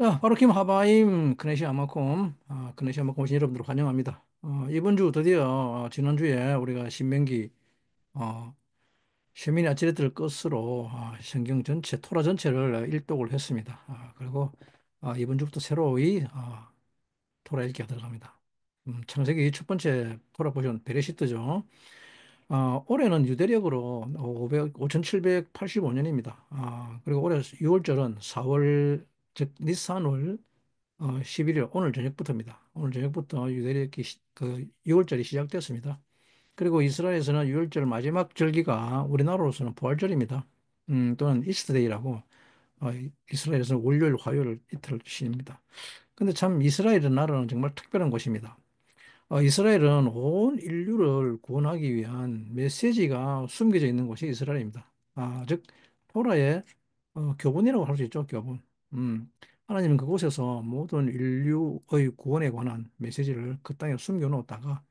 자, 바로킴 하바임 크네시아 마콤, 크네시아 마콤 오신 여러분들 환영합니다. 이번 주 드디어 지난주에 우리가 신명기 어, 쉐미니 아치레트를 끝으로 성경 전체, 토라 전체를 일독을 했습니다. 그리고 이번 주부터 새로이 토라 읽기가 들어갑니다. 창세기 첫 번째 토라 포션 베레시트죠. 올해는 유대력으로 5785년입니다. 그리고 올해 6월절은 4월, 즉 니산월 11일 오늘 저녁부터입니다. 오늘 저녁부터 유대력기 그 6월절이 시작됐습니다. 그리고 이스라엘에서는 6월절 마지막 절기가 우리나라로서는 부활절입니다. 또는 이스터데이라고 이스라엘에서는 월요일, 화요일 이틀을 쉬입니다. 근데 참 이스라엘은 나라는 정말 특별한 곳입니다. 이스라엘은 온 인류를 구원하기 위한 메시지가 숨겨져 있는 곳이 이스라엘입니다. 즉 토라의 교본이라고 할 수 있죠, 교본. 음, 하나님은 그곳에서 모든 인류의 구원에 관한 메시지를 그 땅에 숨겨놓았다가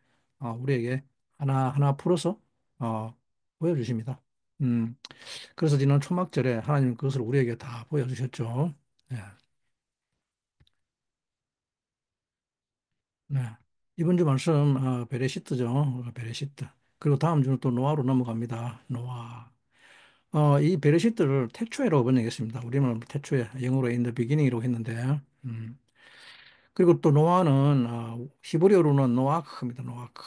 우리에게 하나하나 풀어서 어, 보여주십니다. 음, 그래서 지난 초막절에 하나님 그것을 우리에게 다 보여주셨죠. 네. 네. 이번 주 말씀 베레시트죠. 베레시트. 그리고 다음 주는 또 노아로 넘어갑니다. 노아. 이 베레시트를 태초에라고 번역했습니다. 우리말로 태초에 영어로 in the beginning이라고 했는데 그리고 또 노아는 히브리어로는 노아크입니다. 노아크.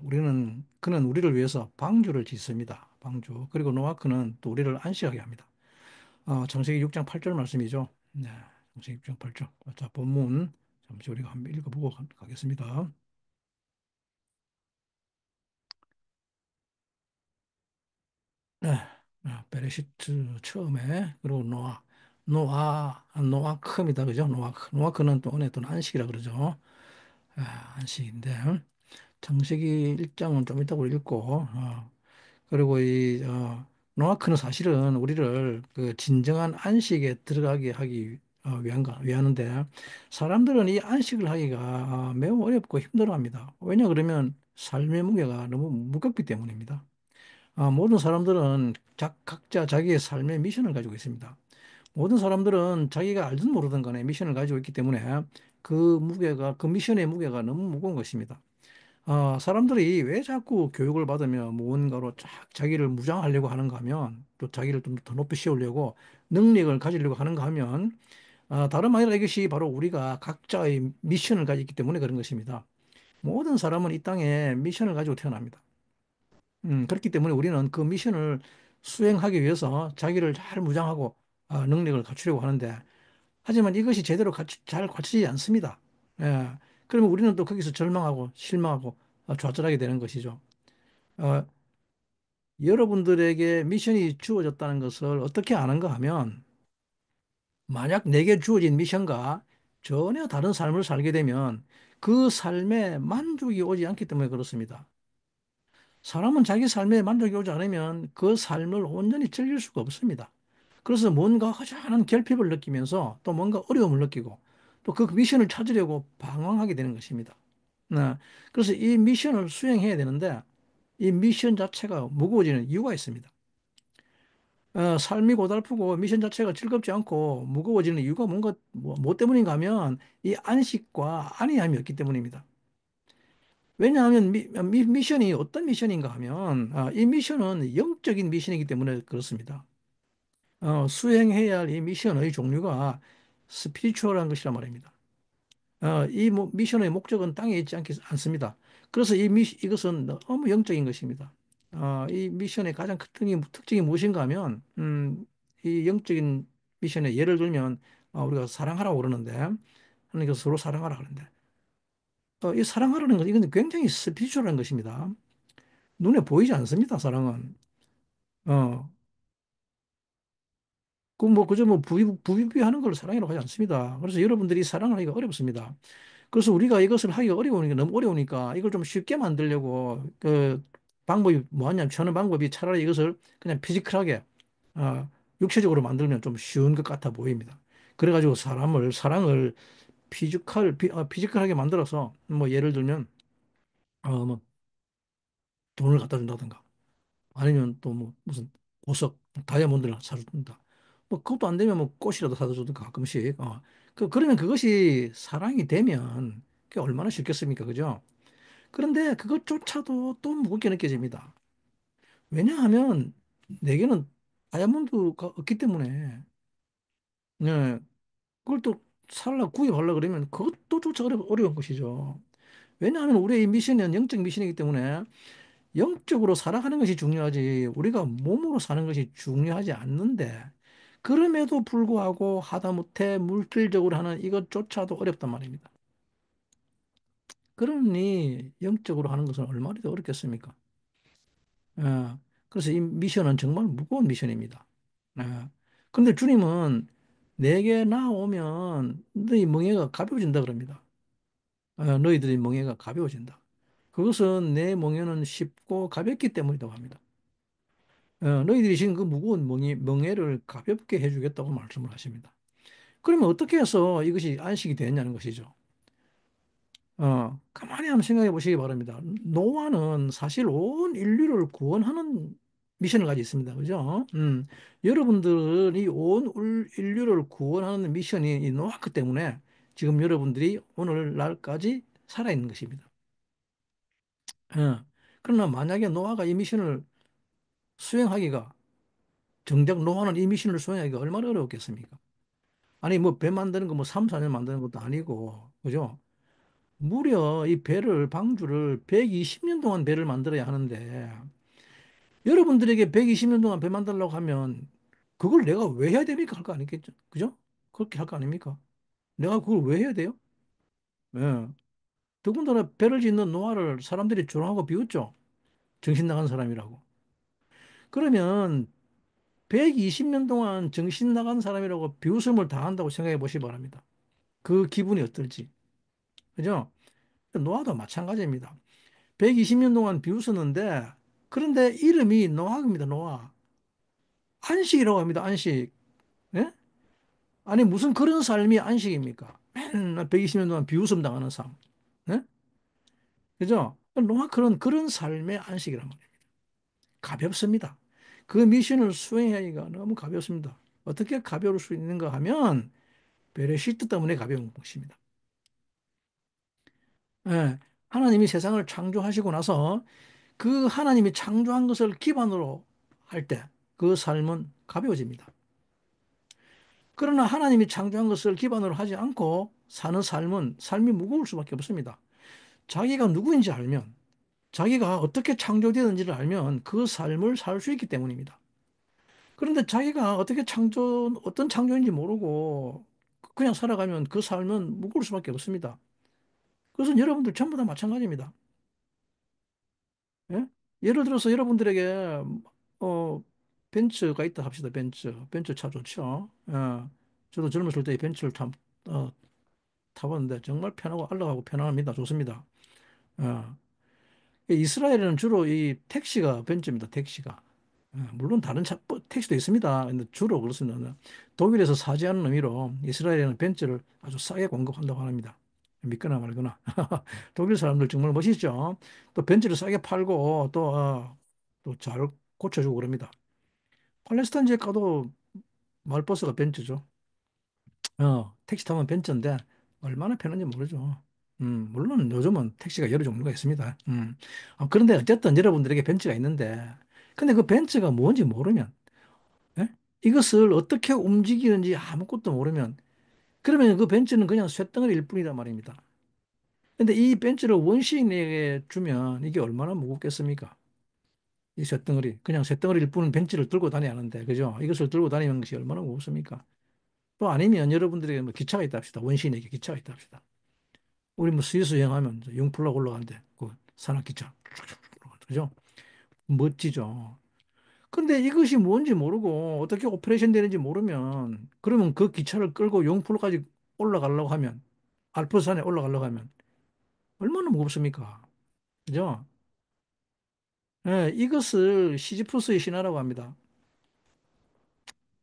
우리는 그는 우리를 위해서 방주를 짓습니다. 방주. 그리고 노아크는 또 우리를 안식하게 합니다. 창세기 6장 8절 말씀이죠. 네. 창세기 6장 8절. 자, 본문 잠시 우리가 한번 읽어보고 가겠습니다. 네, 베레시트 처음에 그리고 노아크입니다, 그죠? 노아크는 또 은혜 또는 안식이라 그러죠. 안식인데 창세기 1장은 좀 이따 우리 읽고 그리고 노아크는 사실은 우리를 그 진정한 안식에 들어가게 하기 위하는데 사람들은 이 안식을 하기가 매우 어렵고 힘들어합니다. 왜냐 그러면 삶의 무게가 너무 무겁기 때문입니다. 모든 사람들은 각자 자기의 삶의 미션을 가지고 있습니다. 모든 사람들은 자기가 알든 모르든 간에 미션을 가지고 있기 때문에 그 미션의 무게가 너무 무거운 것입니다. 사람들이 왜 자꾸 교육을 받으며 무언가로 자기를 무장하려고 하는가 하면 또 자기를 좀 더 높이 세우려고 능력을 가지려고 하는가 하면 다름 아니라 이것이 바로 우리가 각자의 미션을 가지고 있기 때문에 그런 것입니다. 모든 사람은 이 땅에 미션을 가지고 태어납니다. 그렇기 때문에 우리는 그 미션을 수행하기 위해서 자기를 잘 무장하고 능력을 갖추려고 하는데 하지만 이것이 제대로 잘 갖추지 않습니다. 예. 그러면 우리는 또 거기서 절망하고 실망하고 좌절하게 되는 것이죠. 어, 여러분들에게 미션이 주어졌다는 것을 어떻게 아는가 하면 만약 내게 주어진 미션과 전혀 다른 삶을 살게 되면 그 삶에 만족이 오지 않기 때문에 그렇습니다. 사람은 자기 삶에 만족이 오지 않으면 그 삶을 온전히 즐길 수가 없습니다. 그래서 뭔가 허전한 결핍을 느끼면서 또 뭔가 어려움을 느끼고 또 그 미션을 찾으려고 방황하게 되는 것입니다. 네. 그래서 이 미션을 수행해야 되는데 이 미션 자체가 무거워지는 이유가 있습니다. 삶이 고달프고 미션 자체가 즐겁지 않고 무거워지는 이유가 뭔가 뭐 때문인가 하면 이 안식과 안위함이 없기 때문입니다. 왜냐하면 미션이 어떤 미션인가 하면 이 미션은 영적인 미션이기 때문에 그렇습니다. 수행해야 할 이 미션의 종류가 스피리추얼한 것이란 말입니다. 미션의 목적은 땅에 있지 않습니다. 그래서 이것은 너무 영적인 것입니다. 이 미션의 가장 큰 특징이 무엇인가 하면 이 영적인 미션의 예를 들면 우리가 사랑하라고 그러는데 하나님께서 서로 사랑하라 그러는데 이 사랑하라는 것 이건 굉장히 스피리추얼한 것입니다. 눈에 보이지 않습니다, 사랑은. 어, 그저 부비부비하는 걸 사랑이라고 하지 않습니다. 그래서 여러분들이 사랑을 하기가 어렵습니다. 그래서 우리가 이것을 하기가 어려우니까, 너무 어려우니까 이걸 좀 쉽게 만들려고 방법이 뭐하냐면, 저는 방법이 차라리 이것을 그냥 피지컬하게, 어, 육체적으로 만들면 좀 쉬운 것 같아 보입니다. 그래가지고 사랑을 피지컬하게 만들어서, 뭐 예를 들면, 뭐 돈을 갖다 준다든가, 아니면 또 뭐 무슨 보석, 다이아몬드를 사준다. 뭐 그것도 안 되면 뭐 꽃이라도 사다 주든가 가끔씩. 그러면 그것이 사랑이 되면 그게 얼마나 싫겠습니까? 그죠? 그런데 그것조차도 또 무겁게 느껴집니다. 왜냐하면 내게는 다이아몬드가 없기 때문에, 네, 그걸 또 살라 구입하려 그러면 그것도 조차 어려운 것이죠. 왜냐하면 우리의 이 미션은 영적 미션이기 때문에 영적으로 살아가는 것이 중요하지 우리가 몸으로 사는 것이 중요하지 않는데 그럼에도 불구하고 하다못해 물질적으로 하는 이것조차도 어렵단 말입니다. 그러니 영적으로 하는 것은 얼마나 더 어렵겠습니까? 예. 그래서 이 미션은 정말 무거운 미션입니다. 예. 근데 주님은 내게 나오면 너희 멍에가 가벼워진다 그럽니다. 너희들의 멍에가 가벼워진다. 그것은 내 멍에는 쉽고 가볍기 때문이라고 합니다. 너희들이 지금 그 무거운 멍에를 가볍게 해주겠다고 말씀을 하십니다. 그러면 어떻게 해서 이것이 안식이 되느냐는 것이죠. 가만히 한번 생각해 보시기 바랍니다. 노아는 사실 온 인류를 구원하는 미션을 가지고 있습니다. 그죠? 여러분들이 온 인류를 구원하는 미션이 이 노아크 때문에 지금 여러분들이 오늘날까지 살아있는 것입니다. 어, 그러나 만약에 노아가 이 미션을 수행하기가 정작 노아는 이 미션을 수행하기가 얼마나 어려웠겠습니까? 아니 뭐 배 만드는 거 뭐 3, 4년 만드는 것도 아니고 그죠? 무려 이 배를 방주를 120년 동안 배를 만들어야 하는데 여러분들에게 120년 동안 배 만들려고 하면 그걸 내가 왜 해야 됩니까? 할 거 아니겠죠? 그죠? 그렇게 할 거 아닙니까? 내가 그걸 왜 해야 돼요? 예. 더군다나 배를 짓는 노아를 사람들이 조롱하고 비웃죠. 정신 나간 사람이라고. 그러면 120년 동안 정신 나간 사람이라고 비웃음을 당한다고 생각해 보시기 바랍니다. 그 기분이 어떨지. 그죠? 노아도 마찬가지입니다. 120년 동안 비웃었는데, 그런데 이름이 노아입니다, 노아. 안식이라고 합니다, 안식. 예? 아니, 무슨 그런 삶이 안식입니까? 맨날 120년 동안 비웃음 당하는 삶. 예? 그죠? 노아 그런 삶의 안식이란 말이에요. 가볍습니다. 그 미션을 수행하기가 너무 가볍습니다. 어떻게 가벼울 수 있는가 하면, 베레시트 때문에 가벼운 것입니다. 예. 하나님이 세상을 창조하시고 나서 그 하나님이 창조한 것을 기반으로 할 때 그 삶은 가벼워집니다. 그러나 하나님이 창조한 것을 기반으로 하지 않고 사는 삶은 삶이 무거울 수밖에 없습니다. 자기가 누구인지 알면, 자기가 어떻게 창조되었는지를 알면 그 삶을 살 수 있기 때문입니다. 그런데 자기가 어떤 창조인지 모르고 그냥 살아가면 그 삶은 무거울 수밖에 없습니다. 그것은 여러분들 전부 다 마찬가지입니다. 예? 예를 들어서 여러분들에게 어 벤츠가 있다 합시다. 벤츠 차 좋죠. 저도 젊었을 때 벤츠를 어, 타봤는데 정말 편하고 안락하고 편안합니다. 좋습니다. 어, 이스라엘에는 주로 이 택시가 벤츠입니다. 택시가. 물론 다른 택시도 있습니다. 근데 주로 그렇습니다. 독일에서 사지하는 의미로 이스라엘에는 벤츠를 아주 싸게 공급한다고 합니다. 믿거나 말거나. 독일 사람들 정말 멋있죠. 또 벤츠를 싸게 팔고 또 잘 고쳐주고 그럽니다. 팔레스타인 지역 가도 마을버스가 벤츠죠. 택시 타면 벤츠인데 얼마나 편한지 모르죠. 물론 요즘은 택시가 여러 종류가 있습니다. 그런데 어쨌든 여러분들에게 벤츠가 있는데, 근데 그 벤츠가 뭔지 모르면, 예? 이것을 어떻게 움직이는지 아무것도 모르면, 그러면 그 벤츠는 그냥 쇳덩어리일 뿐이란 말입니다. 근데 이 벤츠를 원시인에게 주면 이게 얼마나 무겁겠습니까? 이 쇳덩어리. 그냥 쇳덩어리일 뿐 벤츠를 들고 다녀야 하는데, 그죠? 이것을 들고 다니는 것이 얼마나 무겁습니까? 또 아니면 여러분들에게 뭐 기차가 있다 합시다. 원시인에게 기차가 있다 합시다. 우리 뭐 스위스 여행하면 융플라가 올라가는데 그 산악기차 그죠? 멋지죠. 근데 이것이 뭔지 모르고 어떻게 오퍼레이션 되는지 모르면 그러면 그 기차를 끌고 용플로까지 올라가려고 하면 알프스산에 올라가려고 하면 얼마나 무겁습니까? 그죠? 이것을 시지프스의 신화라고 합니다.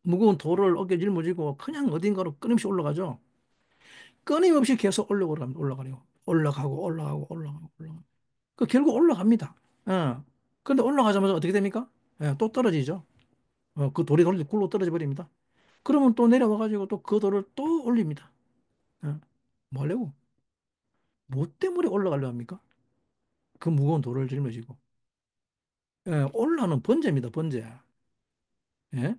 무거운 돌을 어깨 짊어지고 그냥 어딘가로 끊임없이 올라가죠. 끊임없이 계속 올라가려고. 올라가고 올라가고 올라가고 올라가고. 그 결국 올라갑니다. 예. 근데 올라가자마자 어떻게 됩니까? 또 떨어지죠. 그 돌이 굴러 떨어져 버립니다. 그러면 또 내려와가지고 또 그 돌을 또 올립니다. 어? 뭐 하려고? 뭐 때문에 올라가려 합니까? 그 무거운 돌을 짊어지고. 예, 올라는 번제입니다, 번제. 예?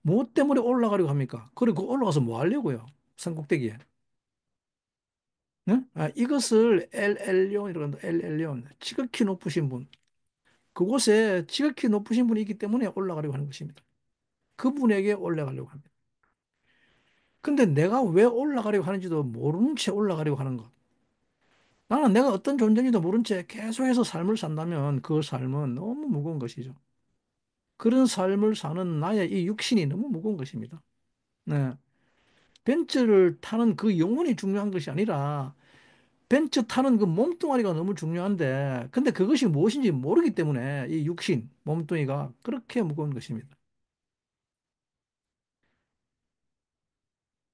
뭐 때문에 올라가려고 합니까? 그리고 올라가서 뭐 하려고요? 산꼭대기에. 예? 이것을 엘엘리온이라고 한다. 엘엘리온. 지극히 높으신 분. 그곳에 지극히 높으신 분이 있기 때문에 올라가려고 하는 것입니다. 그분에게 올라가려고 합니다. 근데 내가 왜 올라가려고 하는지도 모르는 채 올라가려고 하는 것. 나는 내가 어떤 존재인지도 모른 채 계속해서 삶을 산다면 그 삶은 너무 무거운 것이죠. 그런 삶을 사는 나의 이 육신이 너무 무거운 것입니다. 네. 벤츠를 타는 그 영혼이 중요한 것이 아니라 벤츠 타는 그 몸뚱아리가 너무 중요한데 근데 그것이 무엇인지 모르기 때문에 이 육신, 몸뚱이가 그렇게 무거운 것입니다.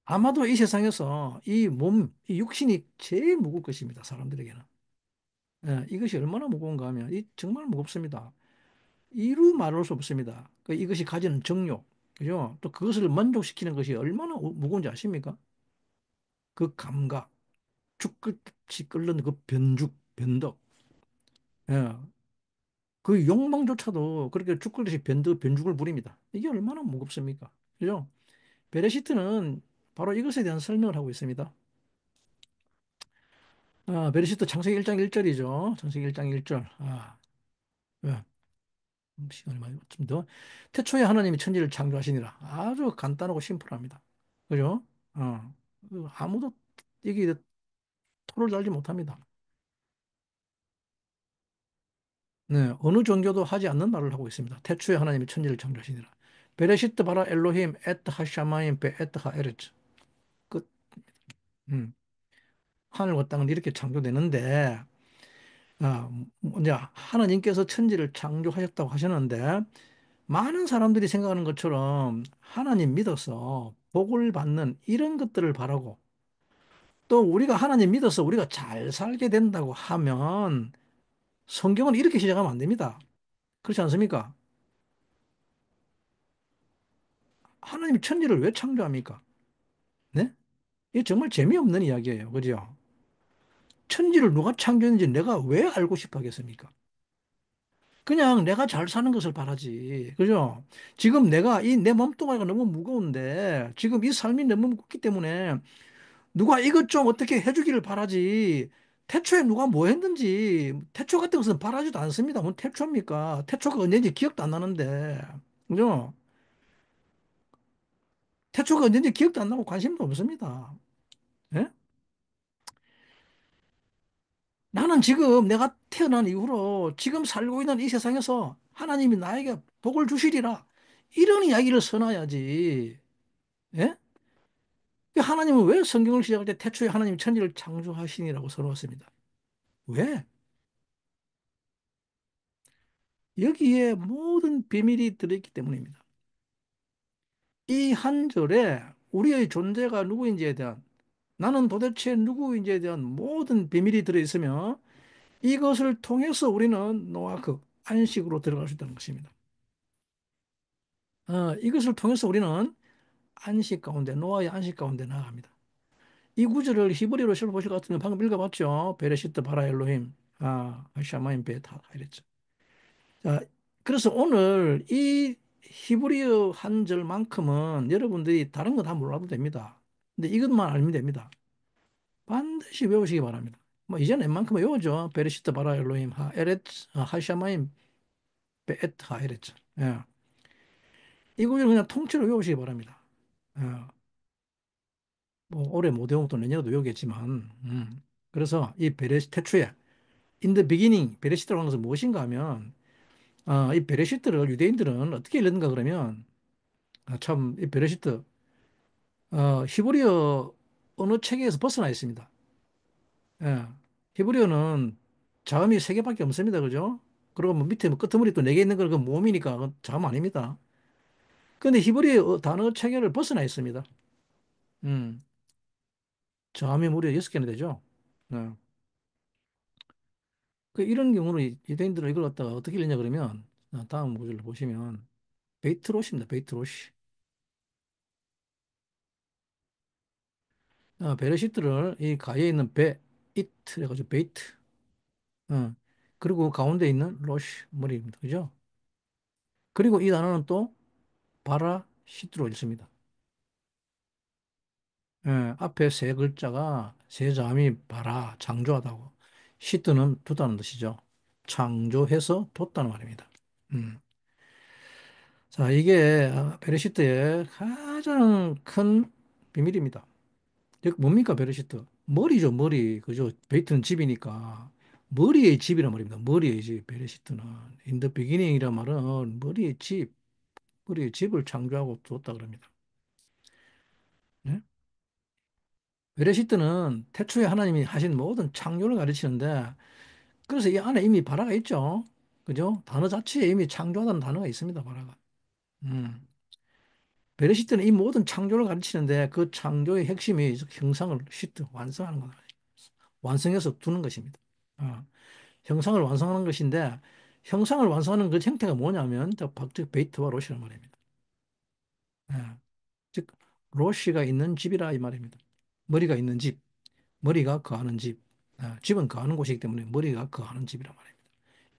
아마도 이 세상에서 이 몸, 이 육신이 제일 무거울 것입니다. 사람들에게는. 이것이 얼마나 무거운가 하면 이 정말 무겁습니다. 이루 말할 수 없습니다. 이것이 가지는 정욕, 그죠? 또 그것을 만족시키는 것이 얼마나 무거운지 아십니까? 그 감각, 죽듯이 끓는 그 변죽, 변덕, 예. 그 욕망조차도 그렇게 죽듯이 변죽을 부립니다. 이게 얼마나 무겁습니까? 그죠? 베레시트는 바로 이것에 대한 설명을 하고 있습니다. 베레시트 창세기 1장 1절이죠. 창세기 1장 1절. 예. 시간이 많이 좀 더. 태초에 하나님이 천지를 창조하시니라. 아주 간단하고 심플합니다. 그죠? 아무도 이게 토를 달지 못합니다. 네, 어느 종교도 하지 않는 말을 하고 있습니다. 태초에 하나님이 천지를 창조하시니라. 베레시트 바라 엘로힘 에트 하샤마임 베 에트 하에르츠. 끝. 음. 하늘과 땅은 이렇게 창조되는데, 이제 하나님께서 천지를 창조하셨다고 하셨는데, 많은 사람들이 생각하는 것처럼 하나님 믿어서 복을 받는 이런 것들을 바라고 또 우리가 하나님 믿어서 우리가 잘 살게 된다고 하면 성경은 이렇게 시작하면 안 됩니다. 그렇지 않습니까? 하나님이 천지를 왜 창조합니까? 네? 이게 정말 재미없는 이야기예요. 그죠? 천지를 누가 창조했는지 내가 왜 알고 싶어 하겠습니까? 그냥 내가 잘 사는 것을 바라지. 그죠? 지금 내가 이 내 몸뚱아리가 너무 무거운데 지금 이 삶이 너무 무겁기 때문에 누가 이것 좀 어떻게 해주기를 바라지. 태초에 누가 뭐 했는지 태초 같은 것은 바라지도 않습니다. 뭔 태초입니까? 태초가 언제인지 기억도 안 나는데. 그죠? 태초가 언제인지 기억도 안 나고 관심도 없습니다. 예? 나는 지금 내가 태어난 이후로 지금 살고 있는 이 세상에서 하나님이 나에게 복을 주시리라. 이런 이야기를 써놔야지. 예? 하나님은 왜 성경을 시작할 때 태초에 하나님이 천지를 창조하시니라고 써놓았습니다. 왜? 여기에 모든 비밀이 들어있기 때문입니다. 이 한 절에 우리의 존재가 누구인지에 대한 나는 도대체 누구인지에 대한 모든 비밀이 들어있으며 이것을 통해서 우리는 노아크 안식으로 들어갈 수 있다는 것입니다. 이것을 통해서 우리는 안식 가운데 노아의 안식 가운데 나아갑니다. 이 구절을 히브리어로 실어보실 것 같으면 방금 읽어봤죠. 베레시트 바라 엘로힘 샤마임 베타 이랬죠. 자, 그래서 오늘 이 히브리어 한 절만큼은 여러분들이 다른 거 다 몰라도 됩니다. 근데 이것만 알면 됩니다. 반드시 외우시기 바랍니다. 뭐 이제는 웬만큼 외우죠. 베르시트 바라 엘로힘 하 에렛 하샤마임 베엣 하 에렛. 예. 이거를 그냥 통째로 외우시기 바랍니다. 예. 뭐 올해 못 외우면 또 내년에도 외우겠지만, 그래서 이 베레시 태초에 in the beginning 베레시트라고 하는 것은 무엇인가 하면 이 베레시트를 유대인들은 어떻게 읽는가 그러면 참 이 베레시트 히브리어 어느 책에서 벗어나 있습니다. 예. 히브리어는 자음이 세 개밖에 없습니다. 그죠? 그리고 뭐 밑에 뭐 끄트머리 또 네 개 있는 건 그 모음이니까 그건 자음 아닙니다. 근데 히브리어 단어 체계를 벗어나 있습니다. 음. 자음이 무려 여섯 개나 되죠. 네. 이런 경우는 유대인들은 이걸 갖다가 어떻게 읽냐 그러면 다음 구절을 보시면 베이트롯입니다. 베이트롯이. 베르시트를 이 가에 있는 베, 이트 해가지고 베이트. 어. 그리고 가운데 있는 로시 머리입니다. 그죠? 그리고 이 단어는 또 바라시트로 읽습니다. 예, 앞에 세 글자가 세 자음이 바라, 창조하다고. 시트는 두다는 뜻이죠. 창조해서 뒀다는 말입니다. 음. 자, 이게 베르시트의 가장 큰 비밀입니다. 이게 뭡니까, 베르시트? 머리죠, 머리. 그죠? 베이트는 집이니까. 머리의 집이란 말입니다. 머리의 집, 베르시트는. In the beginning이란 말은 머리의 집, 머리의 집을 창조하고 뒀다 그럽니다. 예? 베르시트는 태초에 하나님이 하신 모든 창조를 가르치는데, 그래서 이 안에 이미 바라가 있죠. 그죠? 단어 자체에 이미 창조하다는 단어가 있습니다, 바라가. 음. 베르시트는 이 모든 창조를 가르치는데 그 창조의 핵심이 형상을 시트, 완성하는 거다. 완성해서 두는 것입니다. 어, 형상을 완성하는 것인데 형상을 완성하는 그 형태가 뭐냐면 즉 베이트와 롯이란 말입니다. 예, 즉 롯이가 있는 집이라 이 말입니다. 머리가 있는 집, 머리가 거하는 집. 집은 거하는 곳이기 때문에 머리가 거하는 집이란 말입니다.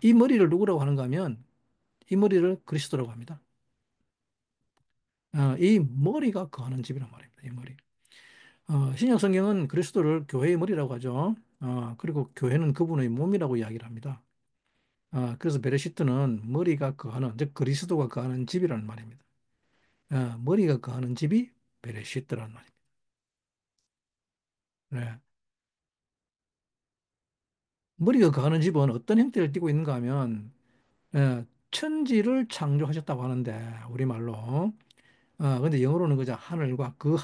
이 머리를 누구라고 하는가 하면 이 머리를 그리스도라고 합니다. 이 머리가 거하는 집이란 말입니다. 이 머리. 신약 성경은 그리스도를 교회의 머리라고 하죠. 그리고 교회는 그분의 몸이라고 이야기를 합니다. 그래서 베레시트는 머리가 거하는, 즉 그리스도가 거하는 집이라는 말입니다. 머리가 거하는 집이 베레시트라는 말입니다. 네. 머리가 거하는 집은 어떤 형태를 띠고 있는가 하면 천지를 창조하셨다고 하는데 우리말로 근데 영어로는 그저 하늘과 그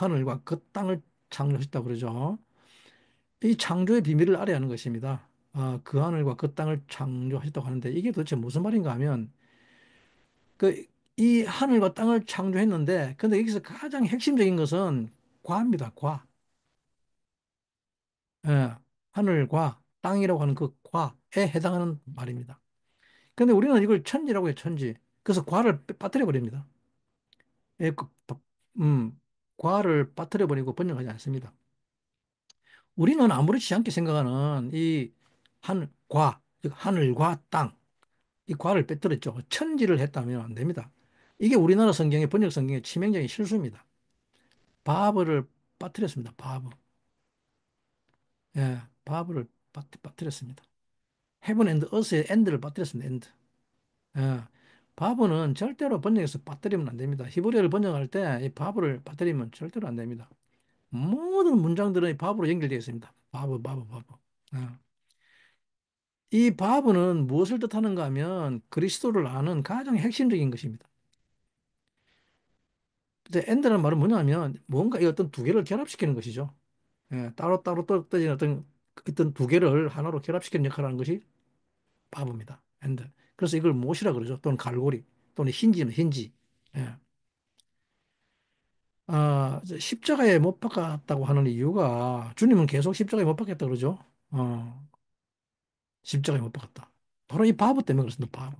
땅을 창조하셨다고 그러죠. 이 창조의 비밀을 알아야 하는 것입니다. 그 하늘과 그 땅을 창조하셨다고 하는데 이게 도대체 무슨 말인가 하면 이 하늘과 땅을 창조했는데 근데 여기서 가장 핵심적인 것은 과입니다. 과. 예, 하늘과 땅이라고 하는 그 과에 해당하는 말입니다. 근데 우리는 이걸 천지라고 해요, 천지. 그래서 과를 빠뜨려 버립니다. 예, 음, 과를 빠뜨려 버리고 번역하지 않습니다. 우리는 아무렇지 않게 생각하는 이 즉 하늘과 땅, 이 과를 빼뜨렸죠. 천지를 했다면 안 됩니다. 이게 우리나라 성경의 번역 성경의 치명적인 실수입니다. 바브를 빠뜨렸습니다. 바브. 예, 바브를 빠뜨렸습니다. 헤븐 앤드 어스의 앤드를 빠뜨렸습니다. 앤드. 예, 바브는 절대로 번역해서 빠뜨리면 안 됩니다. 히브리어를 번역할 때 이 바브를 빠뜨리면 절대로 안 됩니다. 모든 문장들은 이 바브로 연결되어 있습니다. 바브. 예. 이 바브는 무엇을 뜻하는가 하면 그리스도를 아는 가장 핵심적인 것입니다. 근데 엔드라는 말은 뭐냐면 뭔가 이 어떤 두 개를 결합시키는 것이죠. 따로따로 떨어진 어떤 두 개를 하나로 결합시키는 역할을 하는 것이 바브입니다. 엔드. 그래서 이걸 못이라 그러죠. 또는 갈고리 또는 힌지는 힌지. 예. 이제 십자가에 못 박았다고 하는 이유가 주님은 계속 십자가에 못 박혔다 그러죠. 어, 십자가에 못 박았다. 바로 이 바보 때문에 그렇습니다. 바보.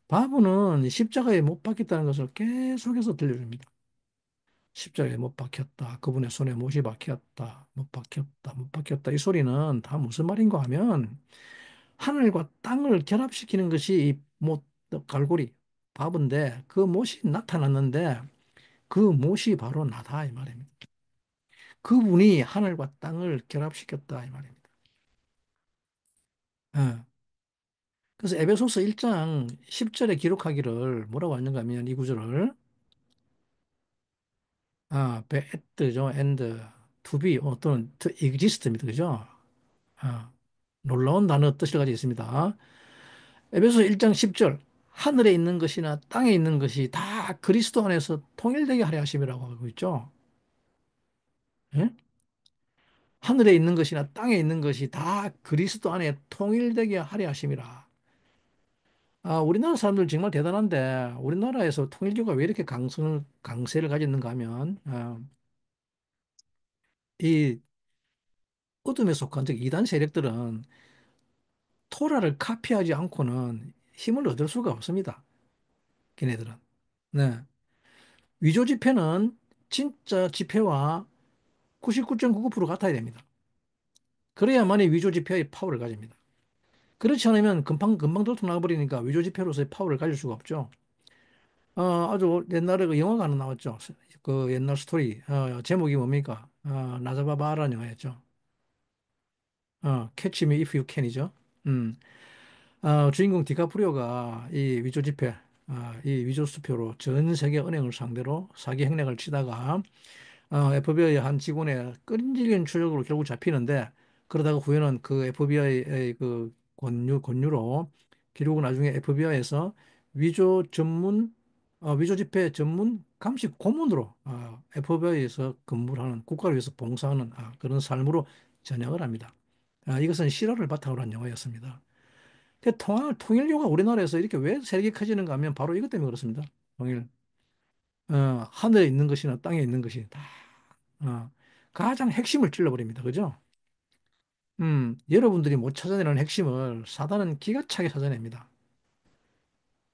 바보는 십자가에 못 박혔다는 것을 계속해서 들려줍니다. 십자가에 못 박혔다. 그분의 손에 못이 박혔다. 못 박혔다. 못 박혔다. 이 소리는 다 무슨 말인가 하면 하늘과 땅을 결합시키는 것이 이 못, 갈고리, 바보인데 그 못이 나타났는데 그 못이 바로 나다 이 말입니다. 그분이 하늘과 땅을 결합시켰다 이 말입니다. 예. 그래서 에베소서 1장 10절에 기록하기를 뭐라고 하는가 하면 이 구절을 배트죠. and to be 또는 to exist입니다. 그죠? 아, 놀라운 단어 뜻을 가지고 있습니다. 에베소 1장 10절 하늘에 있는 것이나 땅에 있는 것이 다 그리스도 안에서 통일되게 하려 하심이라고 하고 있죠. 예? 하늘에 있는 것이나 땅에 있는 것이 다 그리스도 안에 통일되게 하려 하심이라. 우리나라 사람들 정말 대단한데 우리나라에서 통일교가 왜 이렇게 강세를 가졌는가 하면 이 어둠에 속한 즉 이단 세력들은 토라를 카피하지 않고는 힘을 얻을 수가 없습니다. 걔네들은. 네. 위조 지폐는 진짜 지폐와 99.99% 같아야 됩니다. 그래야만이 위조지폐의 파워를 가집니다. 그렇지 않으면 금방 들통나버리니까 위조지폐로서의 파워를 가질 수가 없죠. 아주 옛날에 그 영화가 하나 나왔죠. 그 옛날 스토리. 제목이 뭡니까? 나자바바라는 영화였죠. Catch Me If You Can이죠. 음. 주인공 디카프리오가 이 위조지폐, 이 위조수표로 전 세계 은행을 상대로 사기 행각을 치다가 FBI 한 직원의 끈질긴 추적으로 결국 잡히는데 그러다가 후에는 그 FBI의 그 권유로 결국은 나중에 FBI에서 위조지폐 전문 감식 고문으로 FBI에서 근무를 하는 국가를 위해서 봉사하는 그런 삶으로 전향을 합니다. 이것은 실화를 바탕으로 한 영화였습니다. 통일교가 우리나라에서 이렇게 왜 세력이 커지는가 하면 바로 이것 때문에 그렇습니다. 통일. 하늘에 있는 것이나 땅에 있는 것이 다 가장 핵심을 찔러버립니다. 그죠? 여러분들이 못 찾아내는 핵심을 사단은 기가 차게 찾아냅니다.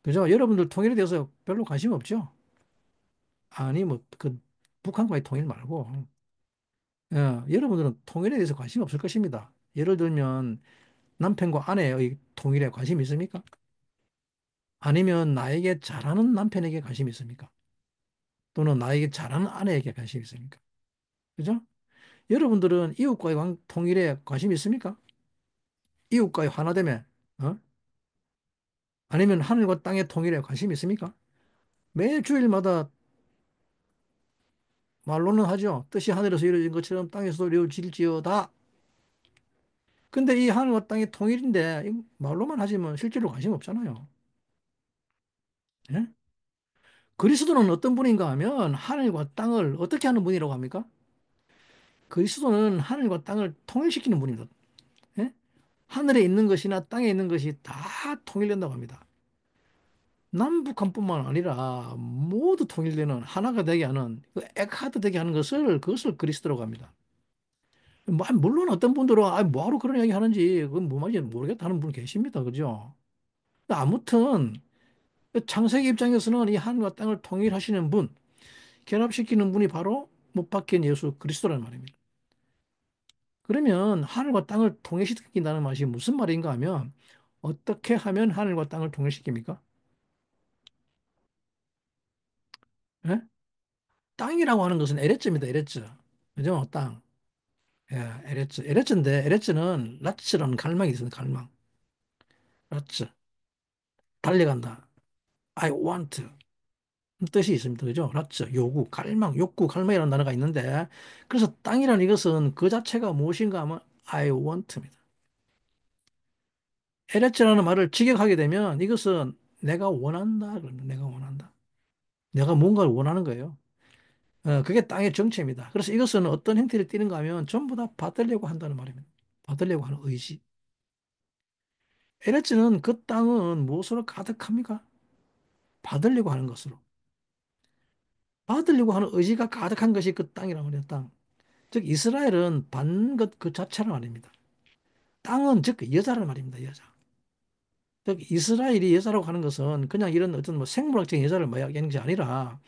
그죠? 여러분들 통일에 대해서 별로 관심 없죠? 아니, 뭐, 북한과의 통일 말고, 여러분들은 통일에 대해서 관심 없을 것입니다. 예를 들면, 남편과 아내의 통일에 관심이 있습니까? 아니면 나에게 잘하는 남편에게 관심이 있습니까? 또는 나에게 잘하는 아내에게 관심이 있습니까? 그죠? 여러분들은 이웃과의 통일에 관심이 있습니까? 이웃과의 하나됨에, 어? 아니면 하늘과 땅의 통일에 관심이 있습니까? 매 주일마다 말로는 하죠. 뜻이 하늘에서 이루어진 것처럼 땅에서도 이루어질지어다. 근데 이 하늘과 땅의 통일인데 말로만 하지만 실제로 관심 없잖아요. 예? 그리스도는 어떤 분인가 하면 하늘과 땅을 어떻게 하는 분이라고 합니까? 그리스도는 하늘과 땅을 통일시키는 분입니다. 예? 하늘에 있는 것이나 땅에 있는 것이 다 통일된다고 합니다. 남북한뿐만 아니라 모두 통일되는 하나가 되게 하는 그 에카드 되게 하는 그것을 그리스도라고 합니다. 물론 어떤 분들은 뭐하러 그런 이야기 하는지 그건 뭐 말인지 모르겠다 하는 분 계십니다. 그죠? 아무튼 창세기 입장에서는 이 하늘과 땅을 통일하시는 분, 결합시키는 분이 바로 못 박힌 예수 그리스도라는 말입니다. 그러면 하늘과 땅을 통일시킨다는 말이 무슨 말인가 하면 어떻게 하면 하늘과 땅을 통일시킵니까? 예? 땅이라고 하는 것은 에레츠입니다. 에레츠. 그죠? 땅. 예, 에레츠. 에레츠인데 에레츠는 라츠라는 갈망이 있습니다. 갈망. 라츠. 달려간다. I want. 뜻이 있습니다. 그죠? 라츠. 요구, 갈망, 욕구, 갈망이라는 단어가 있는데 그래서 땅이라는 이것은 그 자체가 무엇인가 하면 I want입니다. 에레츠라는 말을 직역하게 되면 이것은 내가 원한다. 그럽니다. 내가 원한다. 내가 뭔가를 원하는 거예요. 그게 땅의 정체입니다. 그래서 이것은 어떤 형태를 띠는가 하면 전부 다 받으려고 한다는 말입니다. 받으려고 하는 의지. 에레츠는 그 땅은 무엇으로 가득합니까? 받으려고 하는 것으로. 받으려고 하는 의지가 가득한 것이 그 땅이란 말이에요, 땅. 즉, 이스라엘은 받는 것 그 자체란 말입니다. 땅은 즉, 여자란 말입니다, 여자. 즉, 이스라엘이 여자라고 하는 것은 그냥 이런 어떤 뭐 생물학적인 여자를 말하는 것이 아니라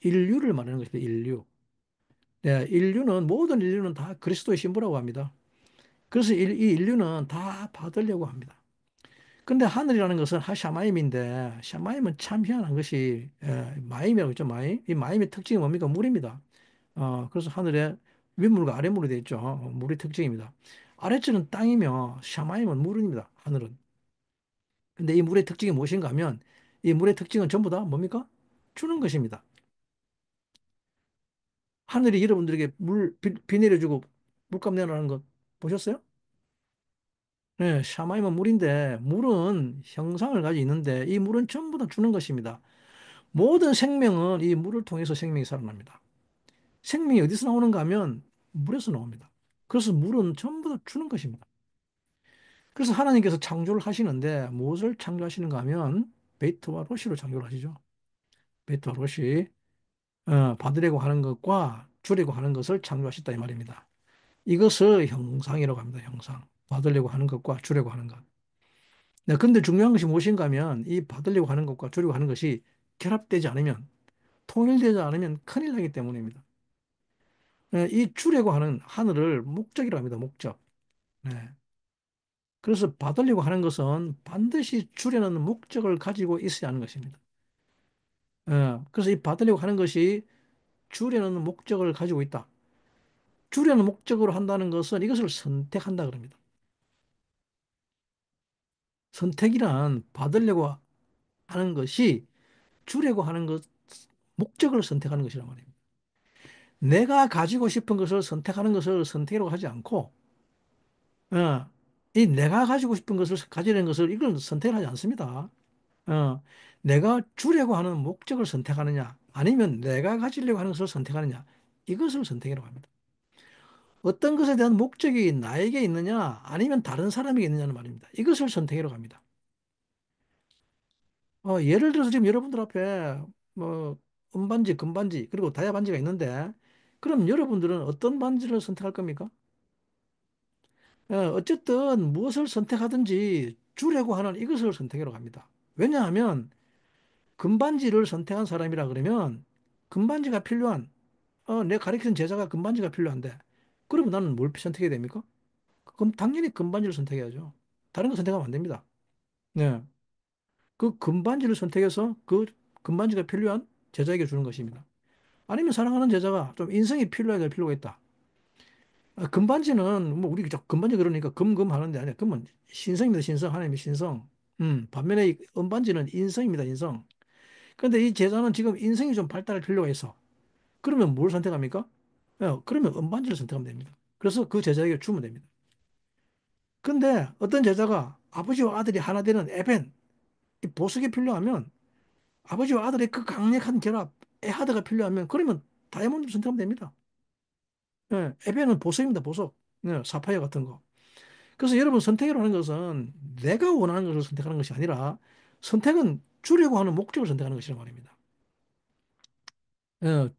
인류를 말하는 것입니다, 인류. 네, 모든 인류는 다 그리스도의 신부라고 합니다. 그래서 이 인류는 다 받으려고 합니다. 근데 하늘이라는 것은 샤마임인데 샤마임은 참 희한한 것이 마임이라고 했죠. 마임. 이 마임의 특징이 뭡니까? 물입니다. 그래서 하늘에 윗물과 아랫물이 되어 있죠. 물이 특징입니다. 아래쪽은 땅이며 샤마임은 물입니다. 하늘은. 근데 이 물의 특징이 무엇인가 하면 이 물의 특징은 전부 다 뭡니까? 주는 것입니다. 하늘이 여러분들에게 비 내려주고 물감 내라는 것 보셨어요? 네, 샤마임은 물인데 물은 형상을 가지고 있는데 이 물은 전부 다 주는 것입니다. 모든 생명은 이 물을 통해서 생명이 살아납니다. 생명이 어디서 나오는가 하면 물에서 나옵니다. 그래서 물은 전부 다 주는 것입니다. 그래서 하나님께서 창조를 하시는데 무엇을 창조하시는가 하면 베이트와 로시로 창조를 하시죠. 베이트와 로시 받으려고 하는 것과 주려고 하는 것을 창조하셨다 이 말입니다. 이것을 형상이라고 합니다. 형상. 받으려고 하는 것과 주려고 하는 것. 네, 근데 중요한 것이 무엇인가 하면 이 받으려고 하는 것과 주려고 하는 것이 결합되지 않으면 통일되지 않으면 큰일 나기 때문입니다. 이 주려고 하는 하늘을 목적이라고 합니다. 목적. 네. 그래서 받으려고 하는 것은 반드시 주려는 목적을 가지고 있어야 하는 것입니다. 그래서 이 받으려고 하는 것이 주려는 목적을 가지고 있다. 주려는 목적으로 한다는 것은 이것을 선택한다 그럽니다. 선택이란 받으려고 하는 것이 주려고 하는 것, 목적을 선택하는 것이란 말입니다. 내가 가지고 싶은 것을 선택하는 것을 선택이라고 하지 않고, 이 내가 가지고 싶은 것을 가지려는 것을 이걸 선택을 하지 않습니다. 어, 내가 주려고 하는 목적을 선택하느냐, 아니면 내가 가지려고 하는 것을 선택하느냐, 이것을 선택이라고 합니다. 어떤 것에 대한 목적이 나에게 있느냐, 아니면 다른 사람에게 있느냐는 말입니다. 이것을 선택이라고 합니다. 예를 들어서 지금 여러분들 앞에 뭐 은반지, 금반지, 그리고 다이아 반지가 있는데, 그럼 여러분들은 어떤 반지를 선택할 겁니까? 어쨌든 무엇을 선택하든지 주려고 하는 이것을 선택이라고 합니다. 왜냐하면 금반지를 선택한 사람이라 그러면 금반지가 필요한 내 가르치는 제자가 금반지가 필요한데 그러면 나는 뭘 선택해야 됩니까? 그럼 당연히 금반지를 선택해야죠. 다른 거 선택하면 안 됩니다. 네. 그 금반지를 선택해서 그 금반지가 필요한 제자에게 주는 것입니다. 아니면 사랑하는 제자가 좀 인성이 필요해야 될 필요가 있다. 금반지는 뭐 우리 자꾸 금반지 그러니까 금금 하는데 아니야. 금은 신성입니다. 신성. 하나님의 신성. 반면에 이 은반지는 인성입니다. 인성. 그런데 이 제자는 지금 인성이 좀 발달할 필요가 있어. 그러면 뭘 선택합니까? 그러면 은반지를 선택하면 됩니다. 그래서 그 제자에게 주면 됩니다. 근데 어떤 제자가 아버지와 아들이 하나 되는 에벤, 이 보석이 필요하면 아버지와 아들의 그 강력한 결합, 에하드가 필요하면 그러면 다이아몬드를 선택하면 됩니다. 에벤은 보석입니다. 보석. 사파이어 같은 거. 그래서 여러분 선택이라는 것은 내가 원하는 것을 선택하는 것이 아니라 선택은 주려고 하는 목적을 선택하는 것이란 말입니다.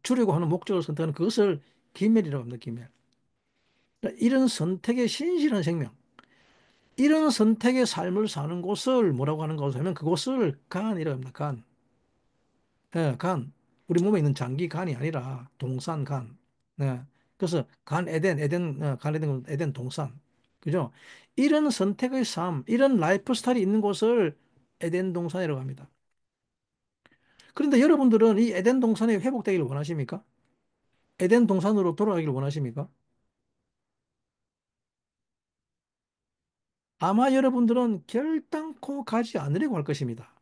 주려고 하는 목적을 선택하는 그것을 기멜이라고 합니다. 기멜. 그러니까 이런 선택의 신실한 생명, 이런 선택의 삶을 사는 곳을 뭐라고 하는 것을 하면 그곳을 간이라고 합니다. 간. 간. 우리 몸에 있는 장기 간이 아니라 동산 간. 네. 그래서 간 에덴, 에덴, 간 에덴, 에덴 동산. 그죠? 이런 선택의 삶, 이런 라이프 스타일이 있는 곳을 에덴 동산이라고 합니다. 그런데 여러분들은 이 에덴 동산이 회복되기를 원하십니까? 에덴 동산으로 돌아가기를 원하십니까? 아마 여러분들은 결단코 가지 않으려고 할 것입니다.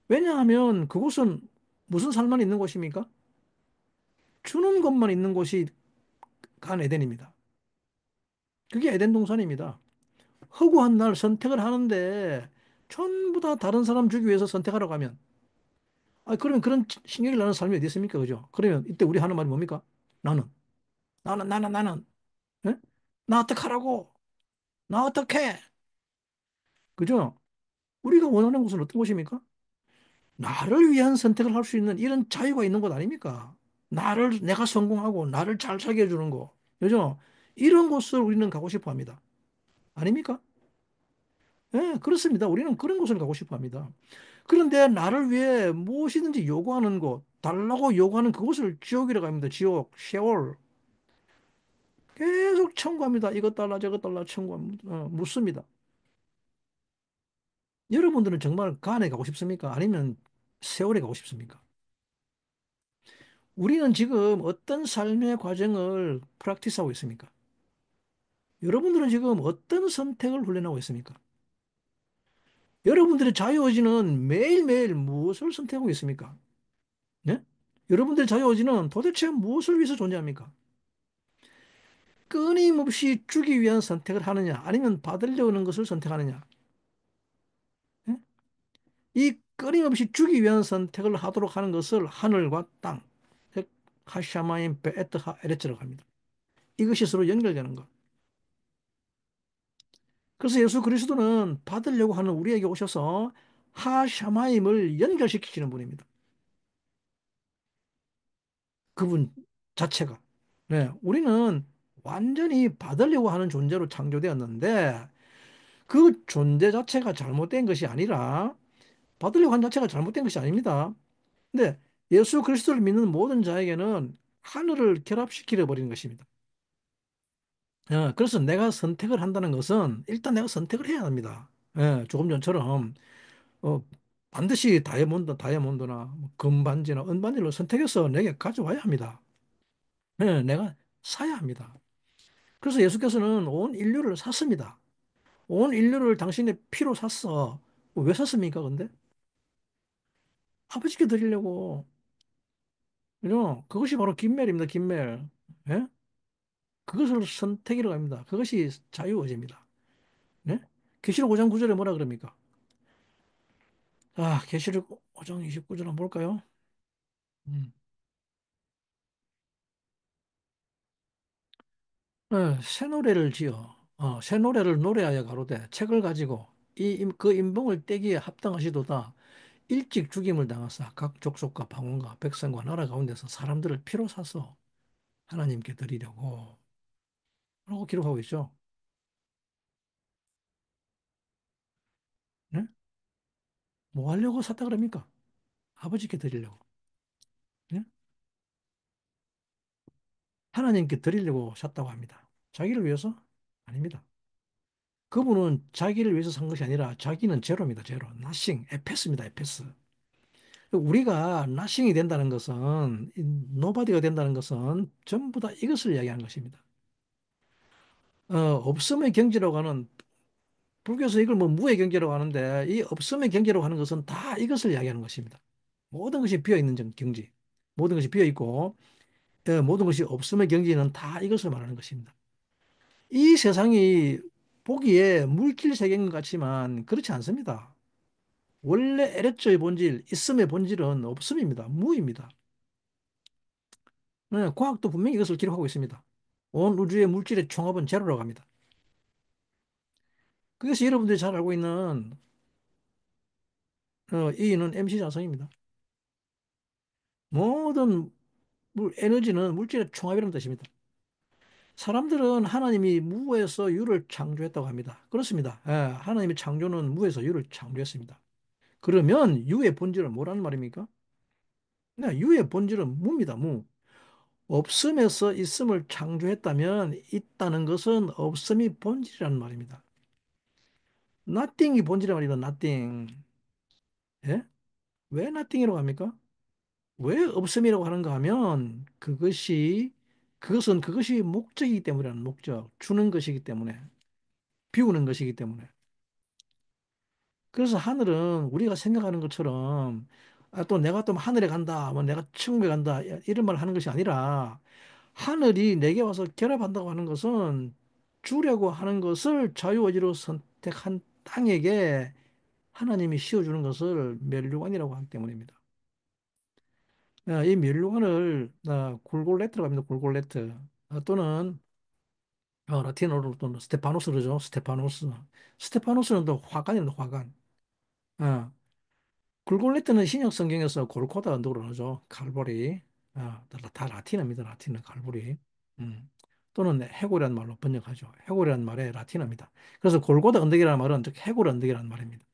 왜냐하면 그곳은 무슨 삶만 있는 곳입니까? 주는 것만 있는 곳이 간 에덴입니다. 그게 에덴 동산입니다. 허구한 날 선택을 하는데 전부 다 다른 사람 주기 위해서 선택하라고 하면 그러면 그런 신경이 나는 삶이 어디 있습니까? 그죠? 그러면 이때 우리 하는 말이 뭡니까? 나는 나는 예? 나 어떡하라고? 나 어떡해? 그죠? 우리가 원하는 곳은 어떤 곳입니까? 나를 위한 선택을 할 수 있는 이런 자유가 있는 곳 아닙니까? 내가 성공하고 나를 잘 살게 해주는 거. 그죠? 이런 곳을 우리는 가고 싶어 합니다. 아닙니까? 예, 그렇습니다. 우리는 그런 곳을 가고 싶어 합니다. 그런데 나를 위해 무엇이든지 요구하는 곳, 달라고 요구하는 그곳을 지옥이라고 합니다. 지옥, 세월. 계속 청구합니다. 이것 달라, 저것 달라 청구합니다. 묻습니다. 여러분들은 정말 간에 가고 싶습니까? 아니면 세월에 가고 싶습니까? 우리는 지금 어떤 삶의 과정을 프랙티스하고 있습니까? 여러분들은 지금 어떤 선택을 훈련하고 있습니까? 여러분들의 자유의지는 매일매일 무엇을 선택하고 있습니까? 네? 여러분들의 자유의지는 도대체 무엇을 위해서 존재합니까? 끊임없이 주기 위한 선택을 하느냐, 아니면 받으려고 하는 것을 선택하느냐. 네? 이 끊임없이 주기 위한 선택을 하도록 하는 것을 하늘과 땅, 즉 하샤마임 베에트하 에레츠라고 합니다. 이것이 서로 연결되는 것. 그래서 예수 그리스도는 받으려고 하는 우리에게 오셔서 하샤마임을 연결시키시는 분입니다. 그분 자체가. 네, 우리는 완전히 받으려고 하는 존재로 창조되었는데 그 존재 자체가 잘못된 것이 아니라 받으려고 하는 자체가 잘못된 것이 아닙니다. 근데 예수 그리스도를 믿는 모든 자에게는 하늘을 결합시켜 버리는 것입니다. 그래서 내가 선택을 한다는 것은 일단 내가 선택을 해야 합니다. 조금 전처럼 어, 반드시 다이아몬드나 뭐 금반지나 은반지를 선택해서 내게 가져와야 합니다. 내가 사야 합니다. 그래서 예수께서는 온 인류를 샀습니다. 온 인류를 당신의 피로 샀어. 왜 샀습니까, 근데? 아버지께 드리려고. 그죠? 그것이 바로 김멜입니다, 김멜. 예? 그것을 선택이라고 합니다. 그것이 자유의지입니다. 네? 계시록 5장 9절에 뭐라 그럽니까? 계시록 5장 29절 한번 볼까요? 음. 새 노래를 지어, 새 노래를 노래하여 가로되 책을 가지고 그 인봉을 떼기에 합당하시도다. 일찍 죽임을 당하사 각 족속과 방언과 백성과 나라 가운데서 사람들을 피로 사서 하나님께 드리려고 라고 기록하고 있죠. 네? 뭐 하려고 샀다 그럽니까? 아버지께 드리려고. 네? 하나님께 드리려고 샀다고 합니다. 자기를 위해서? 아닙니다. 그분은 자기를 위해서 산 것이 아니라 자기는 제로입니다. 제로. nothing. 에페스입니다. 에페스. 우리가 nothing이 된다는 것은 nobody가 된다는 것은 전부 다 이것을 이야기하는 것입니다. 없음의 경지라고 하는 불교에서 이걸 뭐 무의 경지라고 하는데 이 없음의 경지라고 하는 것은 다 이것을 이야기하는 것입니다. 모든 것이 비어 있는 경지. 모든 것이 비어 있고 모든 것이 없음의 경지는 다 이것을 말하는 것입니다. 이 세상이 보기에 물질 세계인 것 같지만 그렇지 않습니다. 원래 에레츠의 본질, 있음의 본질은 없음입니다. 무입니다. 과학도 분명히 이것을 기록하고 있습니다. 온 우주의 물질의 총합은 제로라고 합니다. 그것이 여러분들이 잘 알고 있는 E는 MC 자성입니다. 모든 에너지는 물질의 총합이라는 뜻입니다. 사람들은 하나님이 무에서 유를 창조했다고 합니다. 그렇습니다. 하나님의 창조는 무에서 유를 창조했습니다. 그러면 유의 본질은 뭐라는 말입니까? 네, 유의 본질은 무입니다. 무. 없음에서 있음을 창조했다면 있다는 것은 없음이 본질이라는 말입니다. nothing이 본질이란 말입니다. nothing. 예? 왜 nothing이라고 합니까? 왜 없음이라고 하는가 하면 그것이 목적이기 때문이라는 목적. 주는 것이기 때문에. 비우는 것이기 때문에. 그래서 하늘은 우리가 생각하는 것처럼 또 내가 또 하늘에 간다, 뭐 내가 천국에 간다 이런 말 하는 것이 아니라 하늘이 내게 와서 결합한다고 하는 것은 주려고 하는 것을 자유의지로 선택한 땅에게 하나님이 씌워주는 것을 멸류관이라고 하기 때문입니다. 이 멸류관을 굴골레트라고 합니다. 굴골레트 또는 라틴어로 또는 스테파노스 그러죠. 스테파노스. 스테파노스는 또 화관입니다. 화관. 어, 굴골레트는 신약 성경에서 골고다 언덕으로 하죠. 칼보리. 다 라틴어입니다. 라틴어 칼보리. 음. 또는 해골이라는 말로 번역하죠. 해골이라는 말의 라틴어입니다. 그래서 골고다 언덕이라는 말은 즉 해골 언덕이라는 말입니다.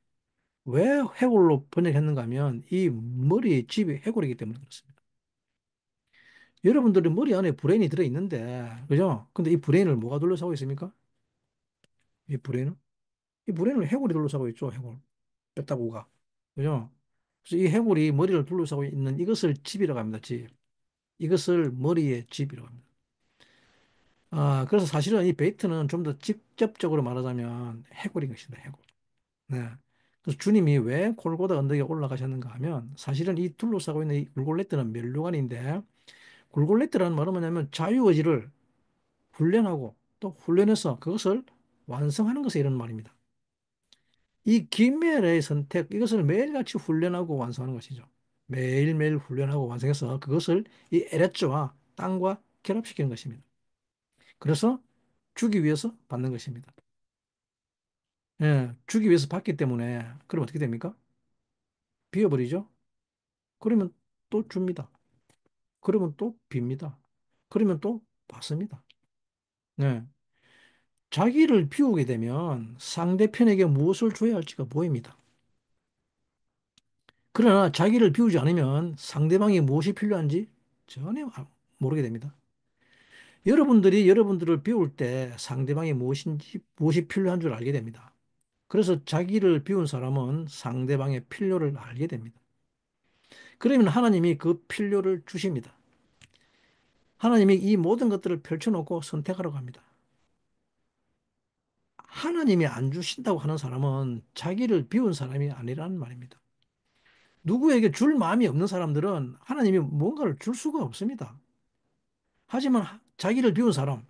왜 해골로 번역했는가 하면 이 머리의 집이 해골이기 때문에 그렇습니다. 여러분들의 머리 안에 브레인이 들어있는데, 그죠? 근데 이 브레인을 뭐가 둘러싸고 있습니까? 이 브레인은? 이 브레인을 해골이 둘러싸고 있죠, 해골. 뼈다구가. 그죠? 그래서 이 해골이 머리를 둘러싸고 있는 이것을 집이라고 합니다, 집. 이것을 머리의 집이라고 합니다. 그래서 사실은 이 베이트는 좀 더 직접적으로 말하자면 해골인 것입니다, 해골. 네. 그래서 주님이 왜 골고다 언덕에 올라가셨는가 하면 사실은 이 둘러싸고 있는 이 굴골레트는 멸류관인데 굴골레트라는 말은 뭐냐면 자유의지를 훈련하고 또 훈련해서 그것을 완성하는 것에 이런 말입니다. 이 김멜의 선택, 이것을 매일같이 훈련하고 완성하는 것이죠. 매일매일 훈련하고 완성해서 그것을 이 에레츠와 땅과 결합시키는 것입니다. 그래서 주기 위해서 받는 것입니다. 주기 위해서 받기 때문에 그럼 어떻게 됩니까? 비워버리죠. 그러면 또 줍니다. 그러면 또 빕니다. 그러면 또 받습니다. 네. 자기를 비우게 되면 상대편에게 무엇을 줘야 할지가 보입니다. 그러나 자기를 비우지 않으면 상대방이 무엇이 필요한지 전혀 모르게 됩니다. 여러분들이 여러분들을 비울 때 상대방이 무엇이 필요한 줄 알게 됩니다. 그래서 자기를 비운 사람은 상대방의 필요를 알게 됩니다. 그러면 하나님이 그 필요를 주십니다. 하나님이 이 모든 것들을 펼쳐놓고 선택하라고 합니다. 하나님이 안 주신다고 하는 사람은 자기를 비운 사람이 아니라는 말입니다. 누구에게 줄 마음이 없는 사람들은 하나님이 뭔가를 줄 수가 없습니다. 하지만 자기를 비운 사람,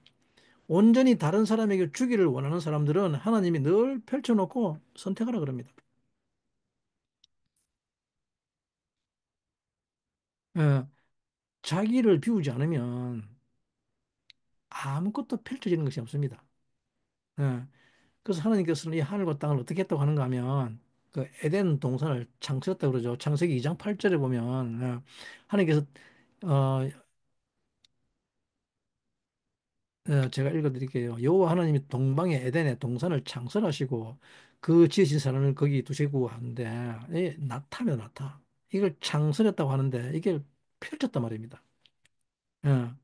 온전히 다른 사람에게 주기를 원하는 사람들은 하나님이 늘 펼쳐놓고 선택하라 그럽니다. 예, 자기를 비우지 않으면 아무것도 펼쳐지는 것이 없습니다. 예, 그래서 하나님께서는 이 하늘과 땅을 어떻게 했다고 하는가 하면 그 에덴 동산을 창조했다고 그러죠. 창세기 2장 8절에 보면 하나님께서 어, 제가 읽어드릴게요. 여호와 하나님이 동방의 에덴에 동산을 창설하시고 그 지으신 사람을 거기 두시고 하는데 이 나타며 나타 이걸 창설했다고 하는데 이게 펼쳤단 말입니다. 예.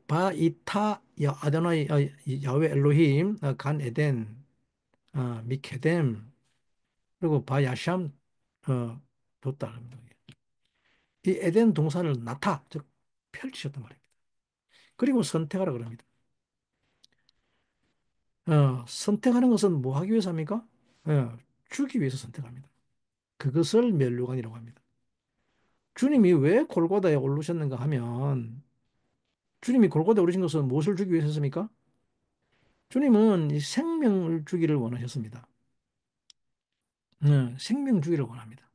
바이타 야 아도나이 야훼 엘로힘 간 에덴 미케뎀 그리고 바야샴 어, 뒀다 그럽니다. 이 에덴 동산을 나타 즉 펼치셨단 말입니다. 그리고 선택하라 그럽니다. 선택하는 것은 뭐 하기 위해서입니까? 주기 위해서 선택합니다. 그것을 멸류관이라고 합니다. 주님이 왜 골고다에 오르셨는가 하면 주님이 골고다에 오르신 것은 무엇을 주기 위해서입니까? 주님은 이 생명을 주기를 원하셨습니다. 생명 주기를 원합니다.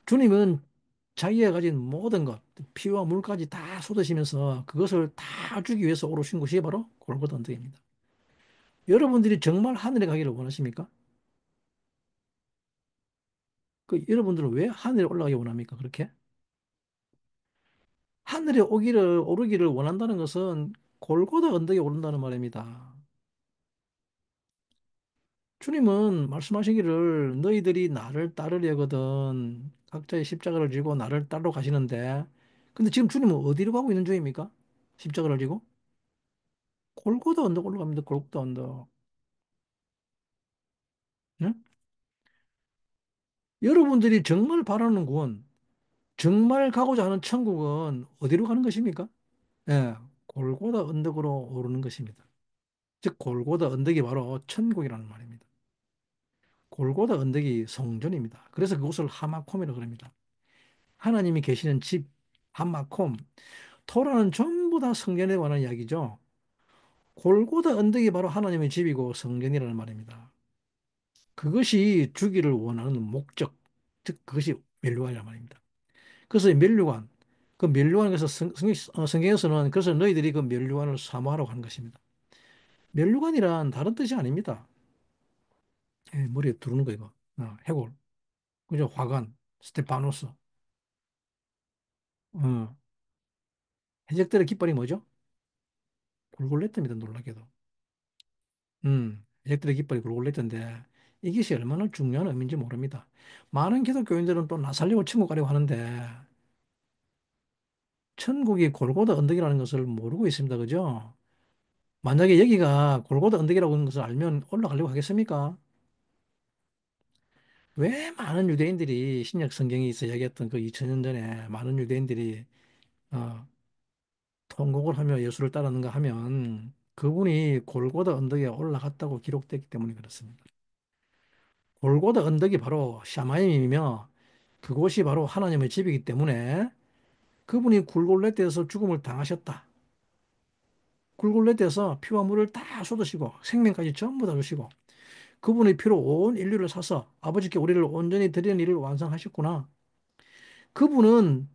주님은 자기가 가진 모든 것, 피와 물까지 다 쏟으시면서 그것을 다 주기 위해서 오르신 곳이 바로 골고다 언덕입니다. 여러분들이 정말 하늘에 가기를 원하십니까? 그 여러분들은 왜 하늘에 올라가기 원합니까? 그렇게? 하늘에 오르기를 원한다는 것은 골고다 언덕에 오른다는 말입니다. 주님은 말씀하시기를 너희들이 나를 따르려거든 각자의 십자가를 지고 나를 따르러 가시는데 근데 지금 주님은 어디로 가고 있는 중입니까? 십자가를 지고? 골고다 언덕 올라갑니다. 골고다 언덕. 네? 여러분들이 정말 바라는 구원, 정말 가고자 하는 천국은 어디로 가는 것입니까? 예, 골고다 언덕으로 오르는 것입니다. 즉 골고다 언덕이 바로 천국이라는 말입니다. 골고다 언덕이 성전입니다. 그래서 그곳을 하마콤이라고 합니다. 하나님이 계시는 집, 하마콤. 토라는 전부 다 성전에 관한 이야기죠. 골고다 언덕이 바로 하나님의 집이고 성전이라는 말입니다. 그것이 주기를 원하는 목적, 즉 그것이 멸류관이란 말입니다. 그래서 이 멸류관, 그 멸류관에서 성경에서는 그래서 너희들이 그 멸류관을 사모하라고 하는 것입니다. 멸류관이란 다른 뜻이 아닙니다. 머리에 두르는 거 이거. 해골. 그죠? 화관, 스테파노스. 어, 해적들의 깃발이 뭐죠? 굴굴렛답니다. 놀랍게도. 해적들의 깃발이 굴굴렛던데 이것이 얼마나 중요한 의미인지 모릅니다. 많은 기독교인들은 또 나 살리고 천국 가려고 하는데 천국이 골고다 언덕이라는 것을 모르고 있습니다. 그죠? 만약에 여기가 골고다 언덕이라고 하는 것을 알면 올라가려고 하겠습니까? 왜 많은 유대인들이 신약 성경에 있어 이야기했던 그 2000년 전에 많은 유대인들이 어, 통곡을 하며 예수를 따르는가 하면 그분이 골고다 언덕에 올라갔다고 기록됐기 때문에 그렇습니다. 골고다 언덕이 바로 샤마임이며 그곳이 바로 하나님의 집이기 때문에 그분이 굴골렛에서 죽음을 당하셨다. 굴골렛에서 피와 물을 다 쏟으시고 생명까지 전부 다 주시고 그분의 피로 온 인류를 사서 아버지께 우리를 온전히 드리는 일을 완성하셨구나. 그분은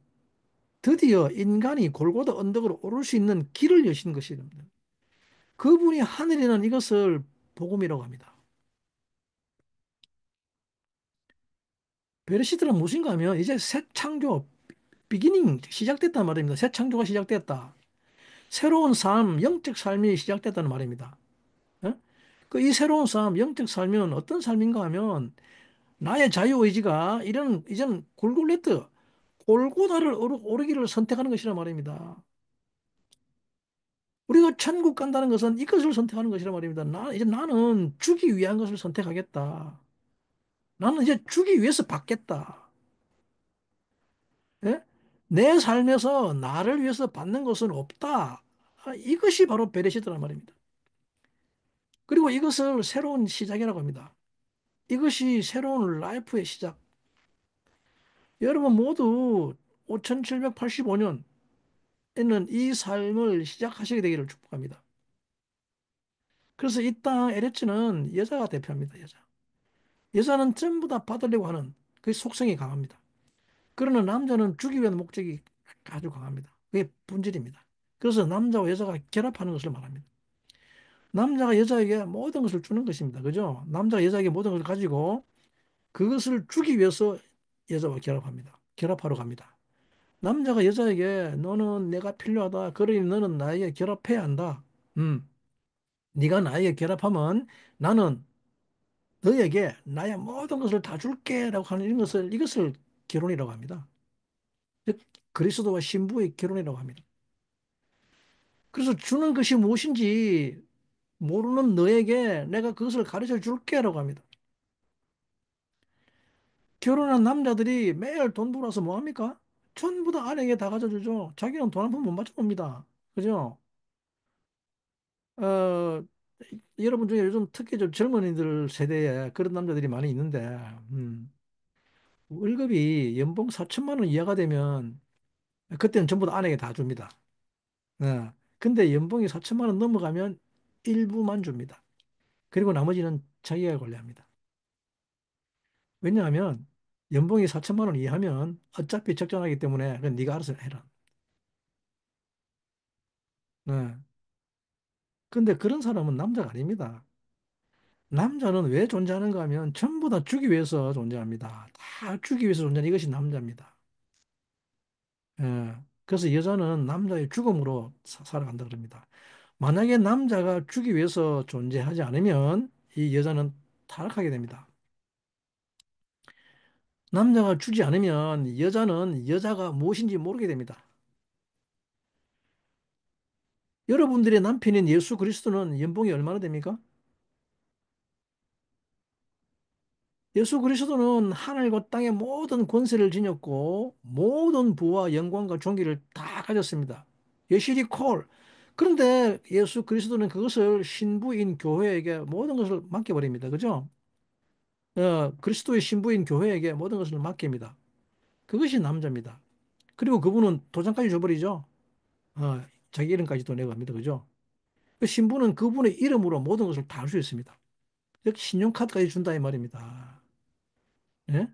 드디어 인간이 골고다 언덕으로 오를 수 있는 길을 여신 것입니다. 그분이 하늘이라는 이것을 복음이라고 합니다. 베르시드는 무엇인가 하면 이제 새 창조, 비기닝 시작됐단 말입니다. 새 창조가 시작됐다. 새로운 삶, 영적 삶이 시작됐다는 말입니다. 예? 그이 새로운 삶, 영적 삶은 어떤 삶인가 하면 나의 자유의지가 이제는 굴굴렛듯 골고다를 오르기를 선택하는 것이란 말입니다. 우리가 천국 간다는 것은 이것을 선택하는 것이란 말입니다. 이제 나는 주기 위한 것을 선택하겠다. 나는 이제 주기 위해서 받겠다. 예? 내 삶에서 나를 위해서 받는 것은 없다. 이것이 바로 베레시트란 말입니다. 그리고 이것을 새로운 시작이라고 합니다. 이것이 새로운 라이프의 시작. 여러분 모두 5785년에는 이 삶을 시작하시게 되기를 축복합니다. 그래서 이 땅 LH는 여자가 대표합니다. 여자. 여자는 전부 다 받으려고 하는 그 속성이 강합니다. 그러나 남자는 주기 위한 목적이 아주 강합니다. 그게 본질입니다. 그래서 남자와 여자가 결합하는 것을 말합니다. 남자가 여자에게 모든 것을 주는 것입니다. 그죠? 남자가 여자에게 모든 것을 가지고 그것을 주기 위해서 여자와 결합합니다. 결합하러 갑니다. 남자가 여자에게 너는 내가 필요하다. 그러니 너는 나에게 결합해야 한다. 음, 네가 나에게 결합하면 나는 너에게 나의 모든 것을 다 줄게라고 하는 이것을 결혼이라고 합니다. 즉 그리스도와 신부의 결혼이라고 합니다. 그래서 주는 것이 무엇인지 모르는 너에게 내가 그것을 가르쳐 줄게라고 합니다. 결혼한 남자들이 매일 돈 벌어서 뭐 합니까? 전부 다 아내에게 다 가져주죠. 자기는 돈 한 푼 못 받쳐봅니다. 그죠? 어, 여러분 중에 요즘 특히 좀 젊은이들 세대에 그런 남자들이 많이 있는데, 음, 월급이 연봉 4천만 원 이하가 되면 그때는 전부 다 아내에게 다 줍니다. 예. 근데 연봉이 4천만 원 넘어가면 일부만 줍니다. 그리고 나머지는 자기가 관리합니다. 왜냐하면 연봉이 4천만 원 이하면 어차피 적정하기 때문에 그건 네가 알아서 해라. 예. 근데 그런 사람은 남자가 아닙니다. 남자는 왜 존재하는가 하면 전부 다 주기 위해서 존재합니다. 다 주기 위해서 존재하는 이것이 남자입니다. 예. 그래서 여자는 남자의 죽음으로 살아간다 그럽니다. 만약에 남자가 주기 위해서 존재하지 않으면 이 여자는 타락하게 됩니다. 남자가 주지 않으면 여자는 여자가 무엇인지 모르게 됩니다. 여러분들의 남편인 예수 그리스도는 연봉이 얼마나 됩니까? 예수 그리스도는 하늘과 땅의 모든 권세를 지녔고 모든 부와 영광과 존귀를 다 가졌습니다. 예시리 콜. 그런데 예수 그리스도는 그것을 신부인 교회에게 모든 것을 맡겨버립니다. 그죠? 그리스도의 신부인 교회에게 모든 것을 맡깁니다. 그것이 남자입니다. 그리고 그분은 도장까지 줘버리죠. 어, 자기 이름까지도 내고 합니다. 그죠? 그 신부는 그분의 이름으로 모든 것을 다 할 수 있습니다. 즉 신용카드까지 준다 이 말입니다. 예?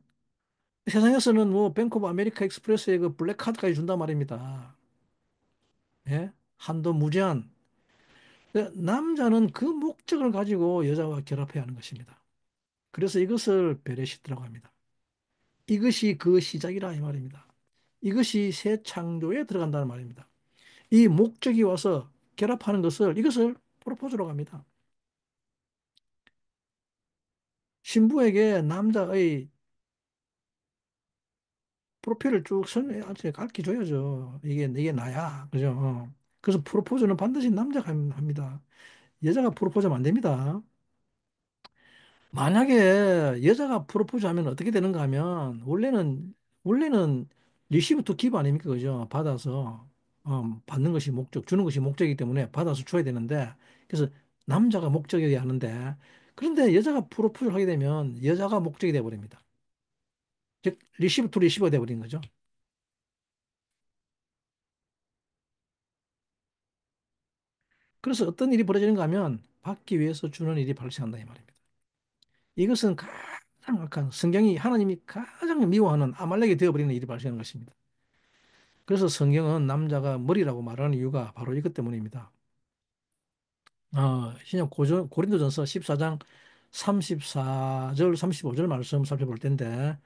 세상에서는 뭐 뱅크 오브 아메리카 익스프레스의 그 블랙카드까지 준단 말입니다. 예? 한도 무제한. 남자는 그 목적을 가지고 여자와 결합해야 하는 것입니다. 그래서 이것을 베레시트라고 합니다. 이것이 그 시작이라 이 말입니다. 이것이 새 창조에 들어간다는 말입니다. 이 목적이 와서 결합하는 이것을 프로포즈라고 합니다. 신부에게 남자의 프로필을 쭉 가르쳐 줘야죠. 이게 나야. 그죠? 그래서 프로포즈는 반드시 남자가 합니다. 여자가 프로포즈하면 안 됩니다. 만약에 여자가 프로포즈 하면 어떻게 되는가 하면 원래는 리시브 투 기브 아닙니까? 그죠? 받아서 받는 것이 목적, 주는 것이 목적이기 때문에 받아서 줘야 되는데 그래서 남자가 목적이어야 하는데 그런데 여자가 프로포즈를 하게 되면 여자가 목적이 돼 버립니다. 즉 리시브 투 리시버가 돼 버린 거죠. 그래서 어떤 일이 벌어지는가 하면 받기 위해서 주는 일이 발생한다 이 말입니다. 이것은 가장 악한 성경이 하나님이 가장 미워하는 아말렉이 되어버리는 일이 발생하는 것입니다. 그래서 성경은 남자가 머리라고 말하는 이유가 바로 이것 때문입니다. 신약 고린도전서 14장 34절, 35절 말씀 살펴볼 텐데,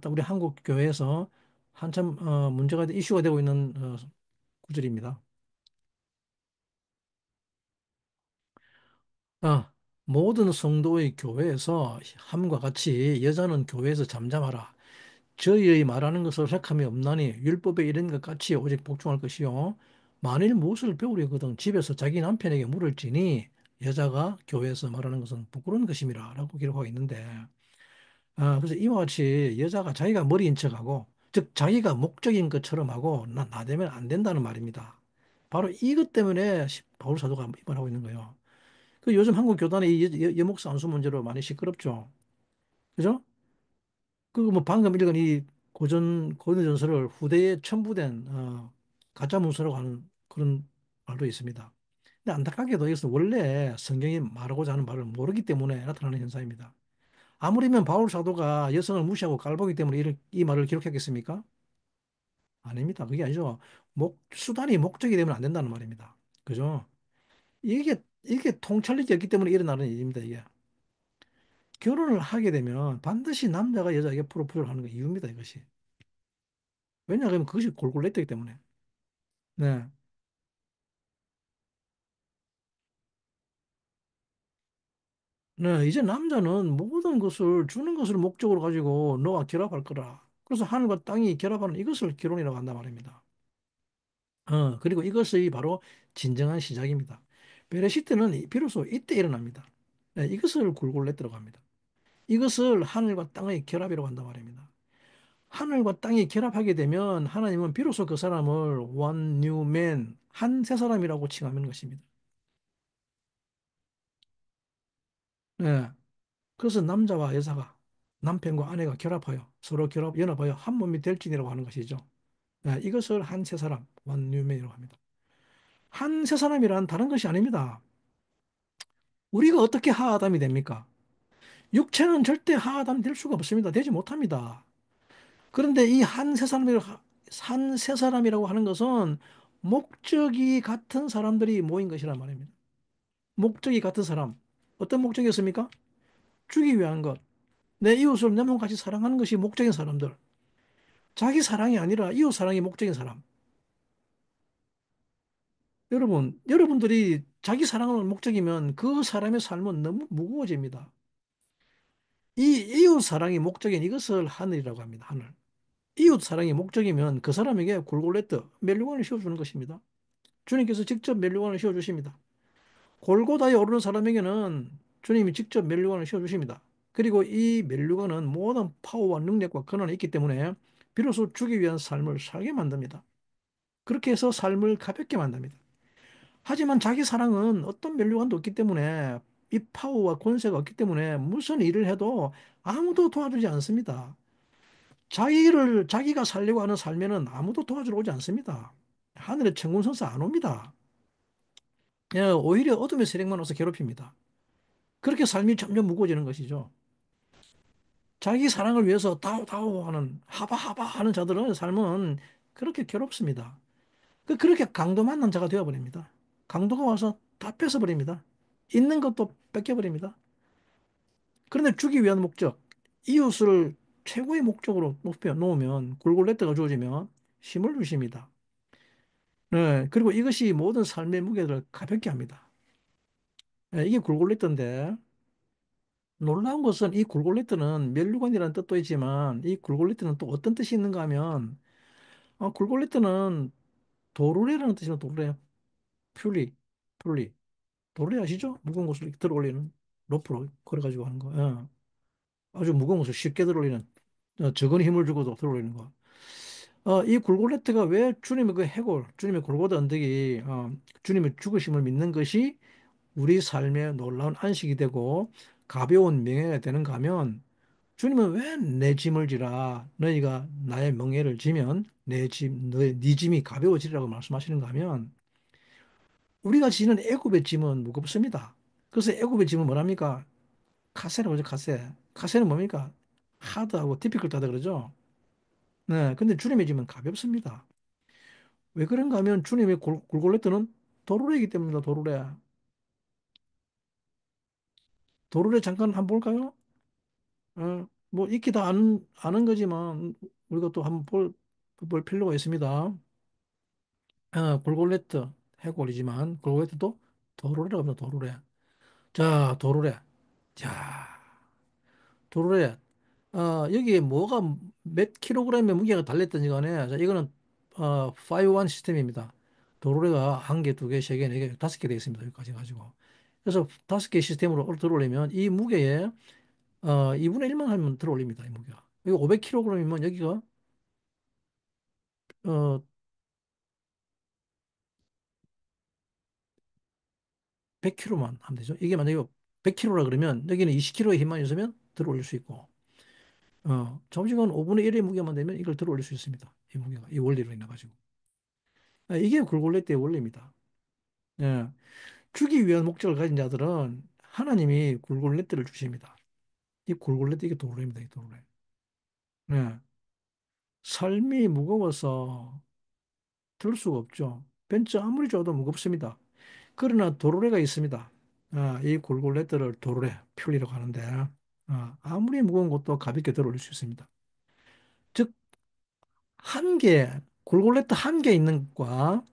우리 한국 교회에서 한참 문제가 이슈가 되고 있는 구절입니다. 아, 모든 성도의 교회에서 함과 같이 여자는 교회에서 잠잠하라. 저희의 말하는 것을 택함이 없나니 율법에 이런 것 같이 오직 복종할 것이요 만일 무엇을 배우려거든 집에서 자기 남편에게 물을지니 여자가 교회에서 말하는 것은 부끄러운 것임이라 라고 기록하고 있는데 그래서 이와 같이 여자가 자기가 머리인 척하고 즉 자기가 목적인 것처럼 하고 나대면 안 된다는 말입니다. 바로 이것 때문에 바울 사도가 이 말하고 있는 거예요. 그 요즘 한국 교단의 이 여목사 안수 문제로 많이 시끄럽죠. 그죠? 그 뭐 방금 읽은 이 고전 전설을 후대에 첨부된 가짜 문서라고 하는 그런 말도 있습니다. 근데 안타깝게도 이것은 원래 성경이 말하고자 하는 말을 모르기 때문에 나타나는 현상입니다. 아무리면 바울 사도가 여성을 무시하고 깔보기 때문에 이 말을 기록했겠습니까? 아닙니다. 그게 아니죠. 수단이 목적이 되면 안 된다는 말입니다. 그죠? 이게 통찰력이 없기 때문에 일어나는 일입니다, 이게. 결혼을 하게 되면 반드시 남자가 여자에게 프로포즈를 하는 게 이유입니다, 이것이. 왜냐하면 그것이 골골레트이기 때문에. 네. 네, 이제 남자는 모든 것을 주는 것을 목적으로 가지고 너와 결합할 거라. 그래서 하늘과 땅이 결합하는 이것을 결혼이라고 한단 말입니다. 그리고 이것이 바로 진정한 시작입니다. 베레시트는 비로소 이때 일어납니다. 네, 이것을 골골레트라고 합니다. 이것을 하늘과 땅의 결합이라고 한단 말입니다. 하늘과 땅이 결합하게 되면 하나님은 비로소 그 사람을 one new man, 한 새 사람이라고 칭하는 것입니다. 네. 그래서 남자와 여자가 남편과 아내가 결합하여 서로 연합하여 한 몸이 될지니라고 하는 것이죠. 네, 이것을 한 새 사람, one new man이라고 합니다. 한 새 사람이란 다른 것이 아닙니다. 우리가 어떻게 하아담이 됩니까? 육체는 절대 하아담 될 수가 없습니다. 되지 못합니다. 그런데 이 한 새 사람이라고 하는 것은 목적이 같은 사람들이 모인 것이란 말입니다. 목적이 같은 사람. 어떤 목적이었습니까? 주기 위한 것. 내 이웃을 내 몸같이 사랑하는 것이 목적인 사람들. 자기 사랑이 아니라 이웃 사랑이 목적인 사람. 여러분들이 자기 사랑을 목적이면 그 사람의 삶은 너무 무거워집니다. 이 이웃 사랑이 목적인 이것을 하늘이라고 합니다. 하늘. 이웃 사랑이 목적이면 그 사람에게 골골레트, 멜류관을 씌워주는 것입니다. 주님께서 직접 멜류관을 씌워주십니다. 골고다에 오르는 사람에게는 주님이 직접 멜류관을 씌워주십니다. 그리고 이 멜류관은 모든 파워와 능력과 권한이 있기 때문에 비로소 주기 위한 삶을 살게 만듭니다. 그렇게 해서 삶을 가볍게 만듭니다. 하지만 자기 사랑은 어떤 멜류관도 없기 때문에 이 파워와 권세가 없기 때문에 무슨 일을 해도 아무도 도와주지 않습니다. 자기가 살려고 하는 삶에는 아무도 도와주러 오지 않습니다. 하늘의 천군천사 안 옵니다. 예, 오히려 어둠의 세력만 와서 괴롭힙니다. 그렇게 삶이 점점 무거워지는 것이죠. 자기 사랑을 위해서 다오다오 하는 하바하바 하는 자들은 삶은 그렇게 괴롭습니다. 그렇게 강도 만난 자가 되어버립니다. 강도가 와서 다 뺏어버립니다. 있는 것도 뺏겨버립니다. 그런데 주기 위한 목적, 이웃을 최고의 목적으로 목표 놓으면 골골레트가 주어지면 힘을 주십니다. 네, 그리고 이것이 모든 삶의 무게를 가볍게 합니다. 네, 이게 골골레트인데 놀라운 것은 이 골골레트는 멸류관이라는 뜻도 있지만 이 골골레트는 또 어떤 뜻이 있는가 하면 골골레트는 도르래라는 뜻이면 도르래, 퓰리, 퓰리. 도르래 아시죠? 무거운 것을 이렇게 들어 올리는 로프로 걸어가지고 하는 거. 아주 무거운 것을 쉽게 들어 올리는 적은 힘을 주고도 들어 올리는 거. 이 골골레트가 왜 주님의 그 해골, 주님의 골고다 언덕이 주님의 죽으심을 믿는 것이 우리 삶의 놀라운 안식이 되고 가벼운 명예가 되는가 하면 주님은 왜 내 짐을 지라 너희가 나의 명예를 지면 네 짐이 가벼워지리라고 말씀하시는가 하면 우리가 지는 애굽의 짐은 무겁습니다. 그래서 애굽의 짐은 뭐랍니까? 카세라고 그러죠, 카세. 카세는 뭡니까? 하드하고 디피컬트하다 그러죠. 네, 근데 주님의 짐은 가볍습니다. 왜 그런가 하면 주님의 골골레트는 도르래이기 때문입니다. 도르래. 도르래 잠깐 한번 볼까요? 뭐 익히 다 아는 거지만 우리가 또 한번 볼 필요가 있습니다. 골골레트 해골이지만 골골레트도 도르래라고 합니다. 도르래. 자, 도르래. 자, 도르래. 여기에 뭐가 몇 킬로그램의 무게가 달렸든지 간에 자, 이거는 5-1 시스템입니다. 도로래가 한 개, 두 개, 세 개, 네 개, 다섯 개 되어 있습니다. 여기까지 가지고. 그래서 다섯 개 시스템으로 들어올리면 이 무게에 2분의 1만 하면 들어올립니다. 이 무게가. 이거 500kg이면 여기가 어, 100kg만 하면 되죠. 이게 만약에 100kg라 그러면 여기는 20kg의 힘만 있으면 들어올릴 수 있고 잠시간 5분의 1의 무게만 되면 이걸 들어올릴 수 있습니다. 이 무게가 이 원리로 인해 가지고 이게 굴골렛대의 원리입니다. 예. 주기 위한 목적을 가진 자들은 하나님이 굴골렛대를 주십니다. 이 굴골렛대 이게 도로입니다. 이 도로래. 예. 삶이 무거워서 들 수가 없죠. 벤츠 아무리 줘도 무겁습니다. 그러나 도로래가 있습니다. 이 굴골렛대를 도로래, 퓰리라고 하는데 아무리 무거운 것도 가볍게 들어올릴 수 있습니다. 즉, 한 개, 굴골렛대 한 개 있는 것과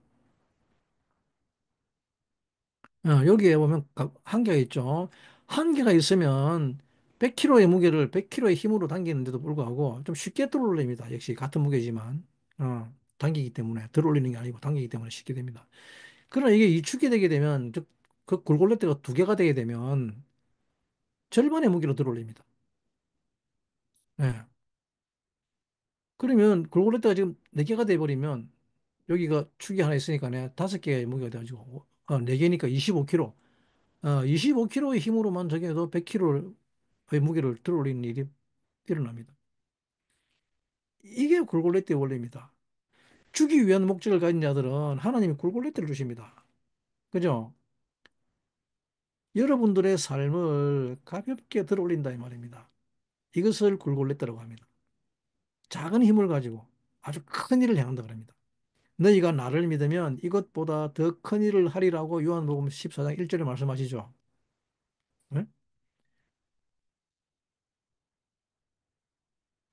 여기에 보면 한 개가 있죠. 한 개가 있으면 100kg의 무게를 100kg의 힘으로 당기는데도 불구하고 좀 쉽게 들어올립니다. 역시 같은 무게지만 당기기 때문에 들어올리는 게 아니고 당기기 때문에 쉽게 됩니다. 그러나 이게 이축이 되게 되면 즉 그 굴골렛대가 두 개가 되게 되면 절반의 무게로 들어올립니다. 예. 그러면 골고루 지금 네 개가 돼버리면 여기가 축이 하나 있으니까 다섯 개의 무게가 돼가지고 네 개니까 25kg. 25kg의 힘으로만 저기에도 100kg의 무게를 들어올리는 일이 일어납니다. 이게 골골레대의 원리입니다. 주기 위한 목적을 가진 자들은 하나님이 골골레대를 주십니다. 그죠? 여러분들의 삶을 가볍게 들어올린다 이 말입니다. 이것을 골골레대라고 합니다. 작은 힘을 가지고 아주 큰 일을 행한다 그럽니다. 너희가 나를 믿으면 이것보다 더 큰 일을 하리라고 요한복음 14장 1절에 말씀하시죠. 네?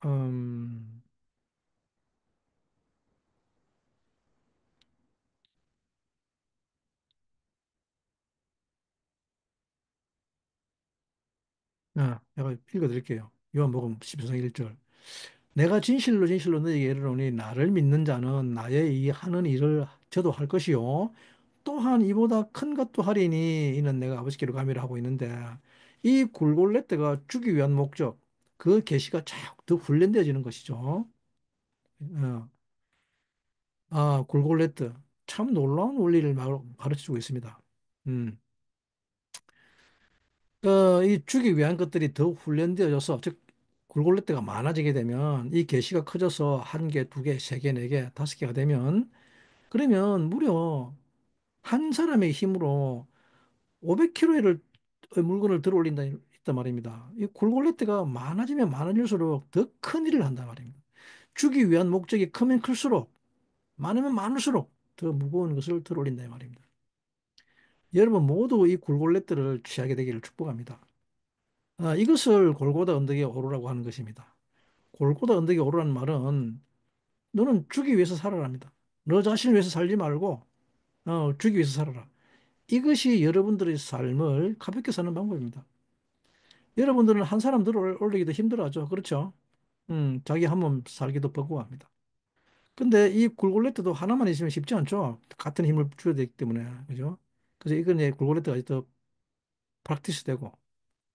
음, 내가 읽어드릴게요. 요한복음 14장 1절. 내가 진실로 진실로 너희에게 이르노니 나를 믿는 자는 나의 이 하는 일을 저도 할 것이요. 또한 이보다 큰 것도 하리니 이는 내가 아버지께로 가미를 하고 있는데 이 굴골렛대가 주기 위한 목적 그 계시가 쫙더 훈련되어지는 것이죠. 어, 골골레트. 참 놀라운 원리를 가르쳐주고 있습니다. 음. 이 주기 위한 것들이 더 훈련되어져서, 즉, 골골레트가 많아지게 되면 이 개시가 커져서 한 개, 두 개, 세 개, 네 개, 다섯 개가 되면, 그러면 무려 한 사람의 힘으로 500kg를 물건을 들어 올린다 있단 말입니다. 이 골골레트가 많아지면 많아질수록 더 큰 일을 한단 말입니다. 주기 위한 목적이 크면 클수록, 많으면 많을수록 더 무거운 것을 들어 올린다 이 말입니다. 여러분 모두 이 굴골렛들을 취하게 되기를 축복합니다. 이것을 골고다 언덕에 오르라고 하는 것입니다. 골고다 언덕에 오르라는 말은 너는 주기 위해서 살아랍니다. 너 자신을 위해서 살지 말고 주기 위해서 살아라. 이것이 여러분들의 삶을 가볍게 사는 방법입니다. 여러분들은 한 사람 들어 올리기도 힘들어하죠. 그렇죠? 자기 한 몸 살기도 버거워합니다. 근데 이 굴골렛도 하나만 있으면 쉽지 않죠. 같은 힘을 줘야 되기 때문에. 그죠? 그래서 이건 이제 굴골렛가 더 프랙티스 되고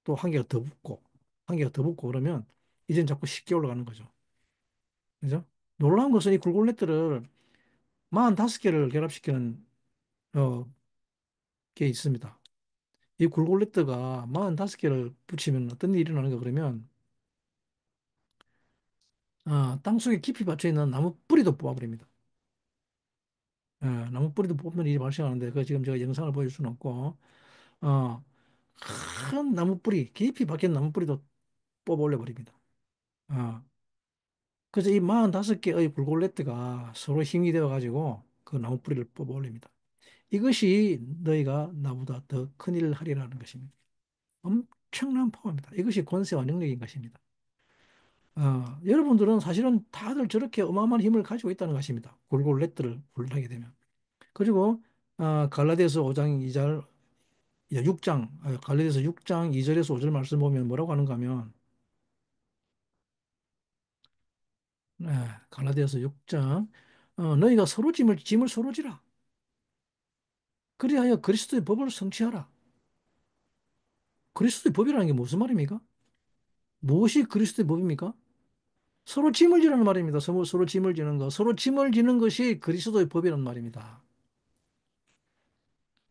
또 한 개가 더 붙고 한 개가 더 붙고 그러면 이젠 자꾸 쉽게 올라가는 거죠. 그죠? 놀라운 것은 이 굴골렛들을 45개를 결합시키는 어, 게 있습니다. 이 굴골렛트가 45개를 붙이면 어떤 일이 일어나는가 그러면 땅속에 깊이 받쳐 있는 나무 뿌리도 뽑아버립니다. 나무 뿌리도 뽑는 일이 발생하는데 그 지금 제가 영상을 보여줄 수는 없고 어, 큰 나무 뿌리 깊이 박힌 나무 뿌리도 뽑아 올려버립니다. 어, 그래서 이 45개의 굴골렛트가 서로 힘이 되어 가지고 그 나무 뿌리를 뽑아 올립니다. 이것이 너희가 나보다 더 큰 일을 하리라는 것입니다. 엄청난 파워입니다. 이것이 권세와 능력인 것입니다. 여러분들은 사실은 다들 저렇게 어마어마한 힘을 가지고 있다는 것입니다. 굴골렛들을 훈련하게 되면. 그리고 갈라디아서 5장 2절, 6장, 갈라디아서 6장 2절에서 5절 말씀 보면 뭐라고 하는가 하면 네, 갈라디아서 6장. 너희가 서로 짐을 서로 지라. 그리하여 그리스도의 법을 성취하라. 그리스도의 법이라는 게 무슨 말입니까? 무엇이 그리스도의 법입니까? 서로 짐을 지라는 말입니다. 서로 짐을 지는 거. 서로 짐을 지는 것이 그리스도의 법이라는 말입니다.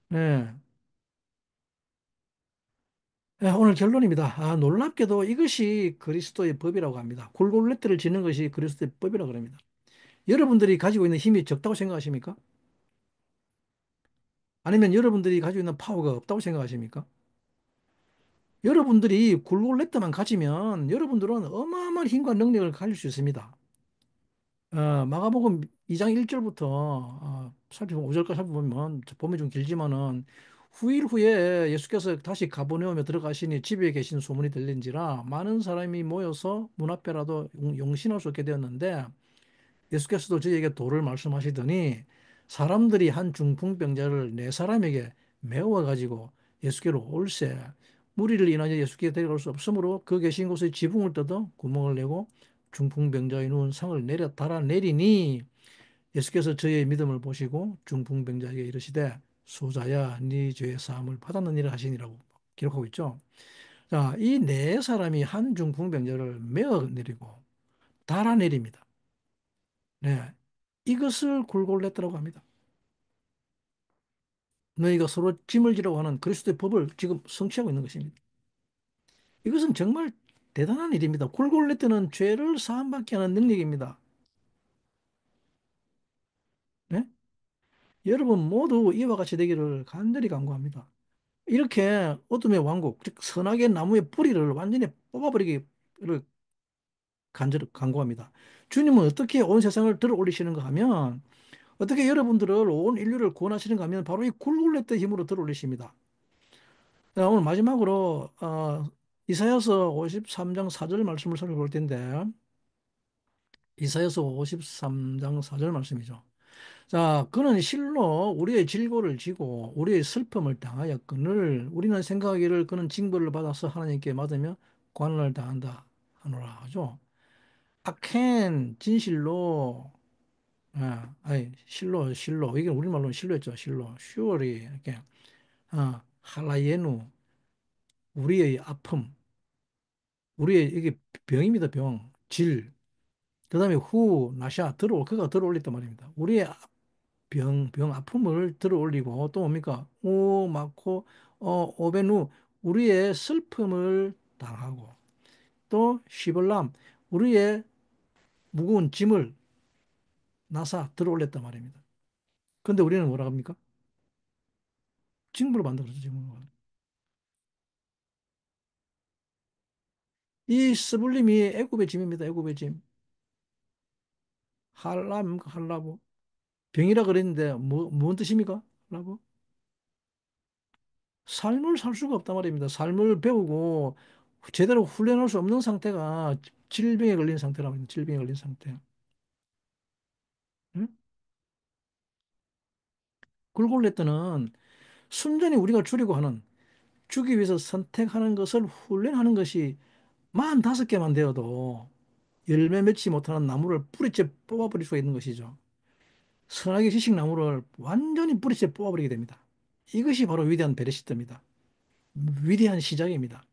네. 네, 오늘 결론입니다. 놀랍게도 이것이 그리스도의 법이라고 합니다. 골골레트를 지는 것이 그리스도의 법이라고 합니다. 여러분들이 가지고 있는 힘이 적다고 생각하십니까? 아니면 여러분들이 가지고 있는 파워가 없다고 생각하십니까? 여러분들이 골골레트만 가지면 여러분들은 어마어마한 힘과 능력을 가질 수 있습니다. 마가복음 2장 1절부터 살펴보면 5절까지 살펴보면 보면 좀 길지만은 후일 후에 예수께서 다시 가버나움에 들어가시니 집에 계신 소문이 들린지라 많은 사람이 모여서 문 앞에라도 용신할 수 없게 되었는데 예수께서도 저희에게 도를 말씀하시더니 사람들이 한 중풍병자를 네 사람에게 메워 가지고 예수께로 올세 무리를 인하여 예수께 데려갈 수 없으므로 그 계신 곳에 지붕을 뜯어 구멍을 내고 중풍병자의 누운 상을 내려 달아내리니 예수께서 저희의 믿음을 보시고 중풍병자에게 이르시되 소자야 네 죄의 사함을 받았느니라 하시니라고 기록하고 있죠. 자, 이 네 사람이 한 중풍병자를 메어 내리고 달아내립니다. 네. 이것을 골골냈다고 합니다. 너희가 서로 짐을 지라고 하는 그리스도의 법을 지금 성취하고 있는 것입니다. 이것은 정말 대단한 일입니다. 골골레트는 죄를 사함받게 하는 능력입니다. 네? 여러분 모두 이와 같이 되기를 간절히 간구합니다. 이렇게 어둠의 왕국, 즉 선악의 나무의 뿌리를 완전히 뽑아버리기를 간절히 간구합니다. 주님은 어떻게 온 세상을 들어 올리시는가 하면 어떻게 여러분들을 온 인류를 구원하시는가 하면 바로 이 골골레트 힘으로 들어 올리십니다. 자, 오늘 마지막으로 이사야서 53장 4절 말씀을 살펴볼 텐데 이사야서 53장 4절 말씀이죠. 자, 그는 실로 우리의 질고를 지고 우리의 슬픔을 당하였거늘 우리는 생각하기를 그는 징벌을 받아서 하나님께 받으며 관을 당한다 하노라 하죠. 악한 진실로 아니 실로 이게 우리말로는 실로였죠. 실로 슈어리 이렇게 할라예누 우리의 아픔 우리의 이게 병입니다, 병. 질. 그다음에 나샤 그가 들어 올렸단 말입니다. 우리의 병 아픔을 들어 올리고 또 뭡니까? 마코 오베누 우리의 슬픔을 당하고 또 시벌람 우리의 무거운 짐을 나사 들어 올렸단 말입니다. 근데 우리는 뭐라 합니까? 징벌을 받는다 그러죠, 징벌을 받는다. 이 스불림이 애굽의 짐입니다, 애굽의 짐. 할라브. 병이라 그랬는데 뭔 뜻입니까? 할라브? 삶을 살 수가 없단 말입니다. 삶을 배우고 제대로 훈련할 수 없는 상태가 질병에 걸린 상태라고 합니다. 질병에 걸린 상태. 응? 골골레트는 순전히 우리가 주려고 하는 주기 위해서 선택하는 것을 훈련하는 것이 45개만 되어도 열매 맺지 못하는 나무를 뿌리째 뽑아버릴 수가 있는 것이죠. 선악의 지식 나무를 완전히 뿌리째 뽑아버리게 됩니다. 이것이 바로 위대한 베레시트입니다. 위대한 시작입니다.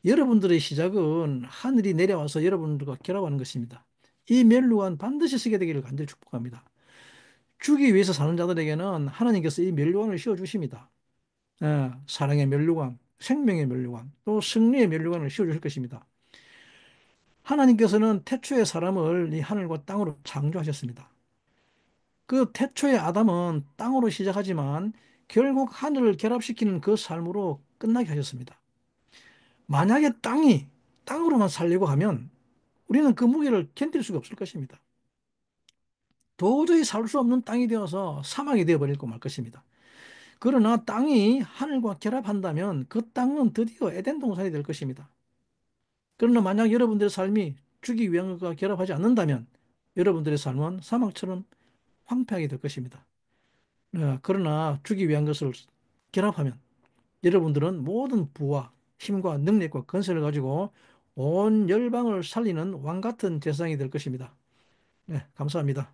여러분들의 시작은 하늘이 내려와서 여러분들과 결합하는 것입니다. 이 멸류관 반드시 쓰게 되기를 간절히 축복합니다. 주기 위해서 사는 자들에게는 하나님께서 이 멸류관을 씌워 주십니다. 사랑의 멸류관, 생명의 멸류관, 또 승리의 멸류관을 씌워 주실 것입니다. 하나님께서는 태초의 사람을 이 하늘과 땅으로 창조하셨습니다. 그 태초의 아담은 땅으로 시작하지만 결국 하늘을 결합시키는 그 삶으로 끝나게 하셨습니다. 만약에 땅으로만 살려고 하면 우리는 그 무게를 견딜 수가 없을 것입니다. 도저히 살 수 없는 땅이 되어서 사막이 되어버릴 거 말 것입니다. 그러나 땅이 하늘과 결합한다면 그 땅은 드디어 에덴 동산이 될 것입니다. 그러나 만약 여러분들의 삶이 주기 위한 것과 결합하지 않는다면 여러분들의 삶은 사막처럼 황폐하게 될 것입니다. 그러나 주기 위한 것을 결합하면 여러분들은 모든 부와 힘과 능력과 건설을 가지고 온 열방을 살리는 왕 같은 제사장이 될 것입니다. 네, 감사합니다.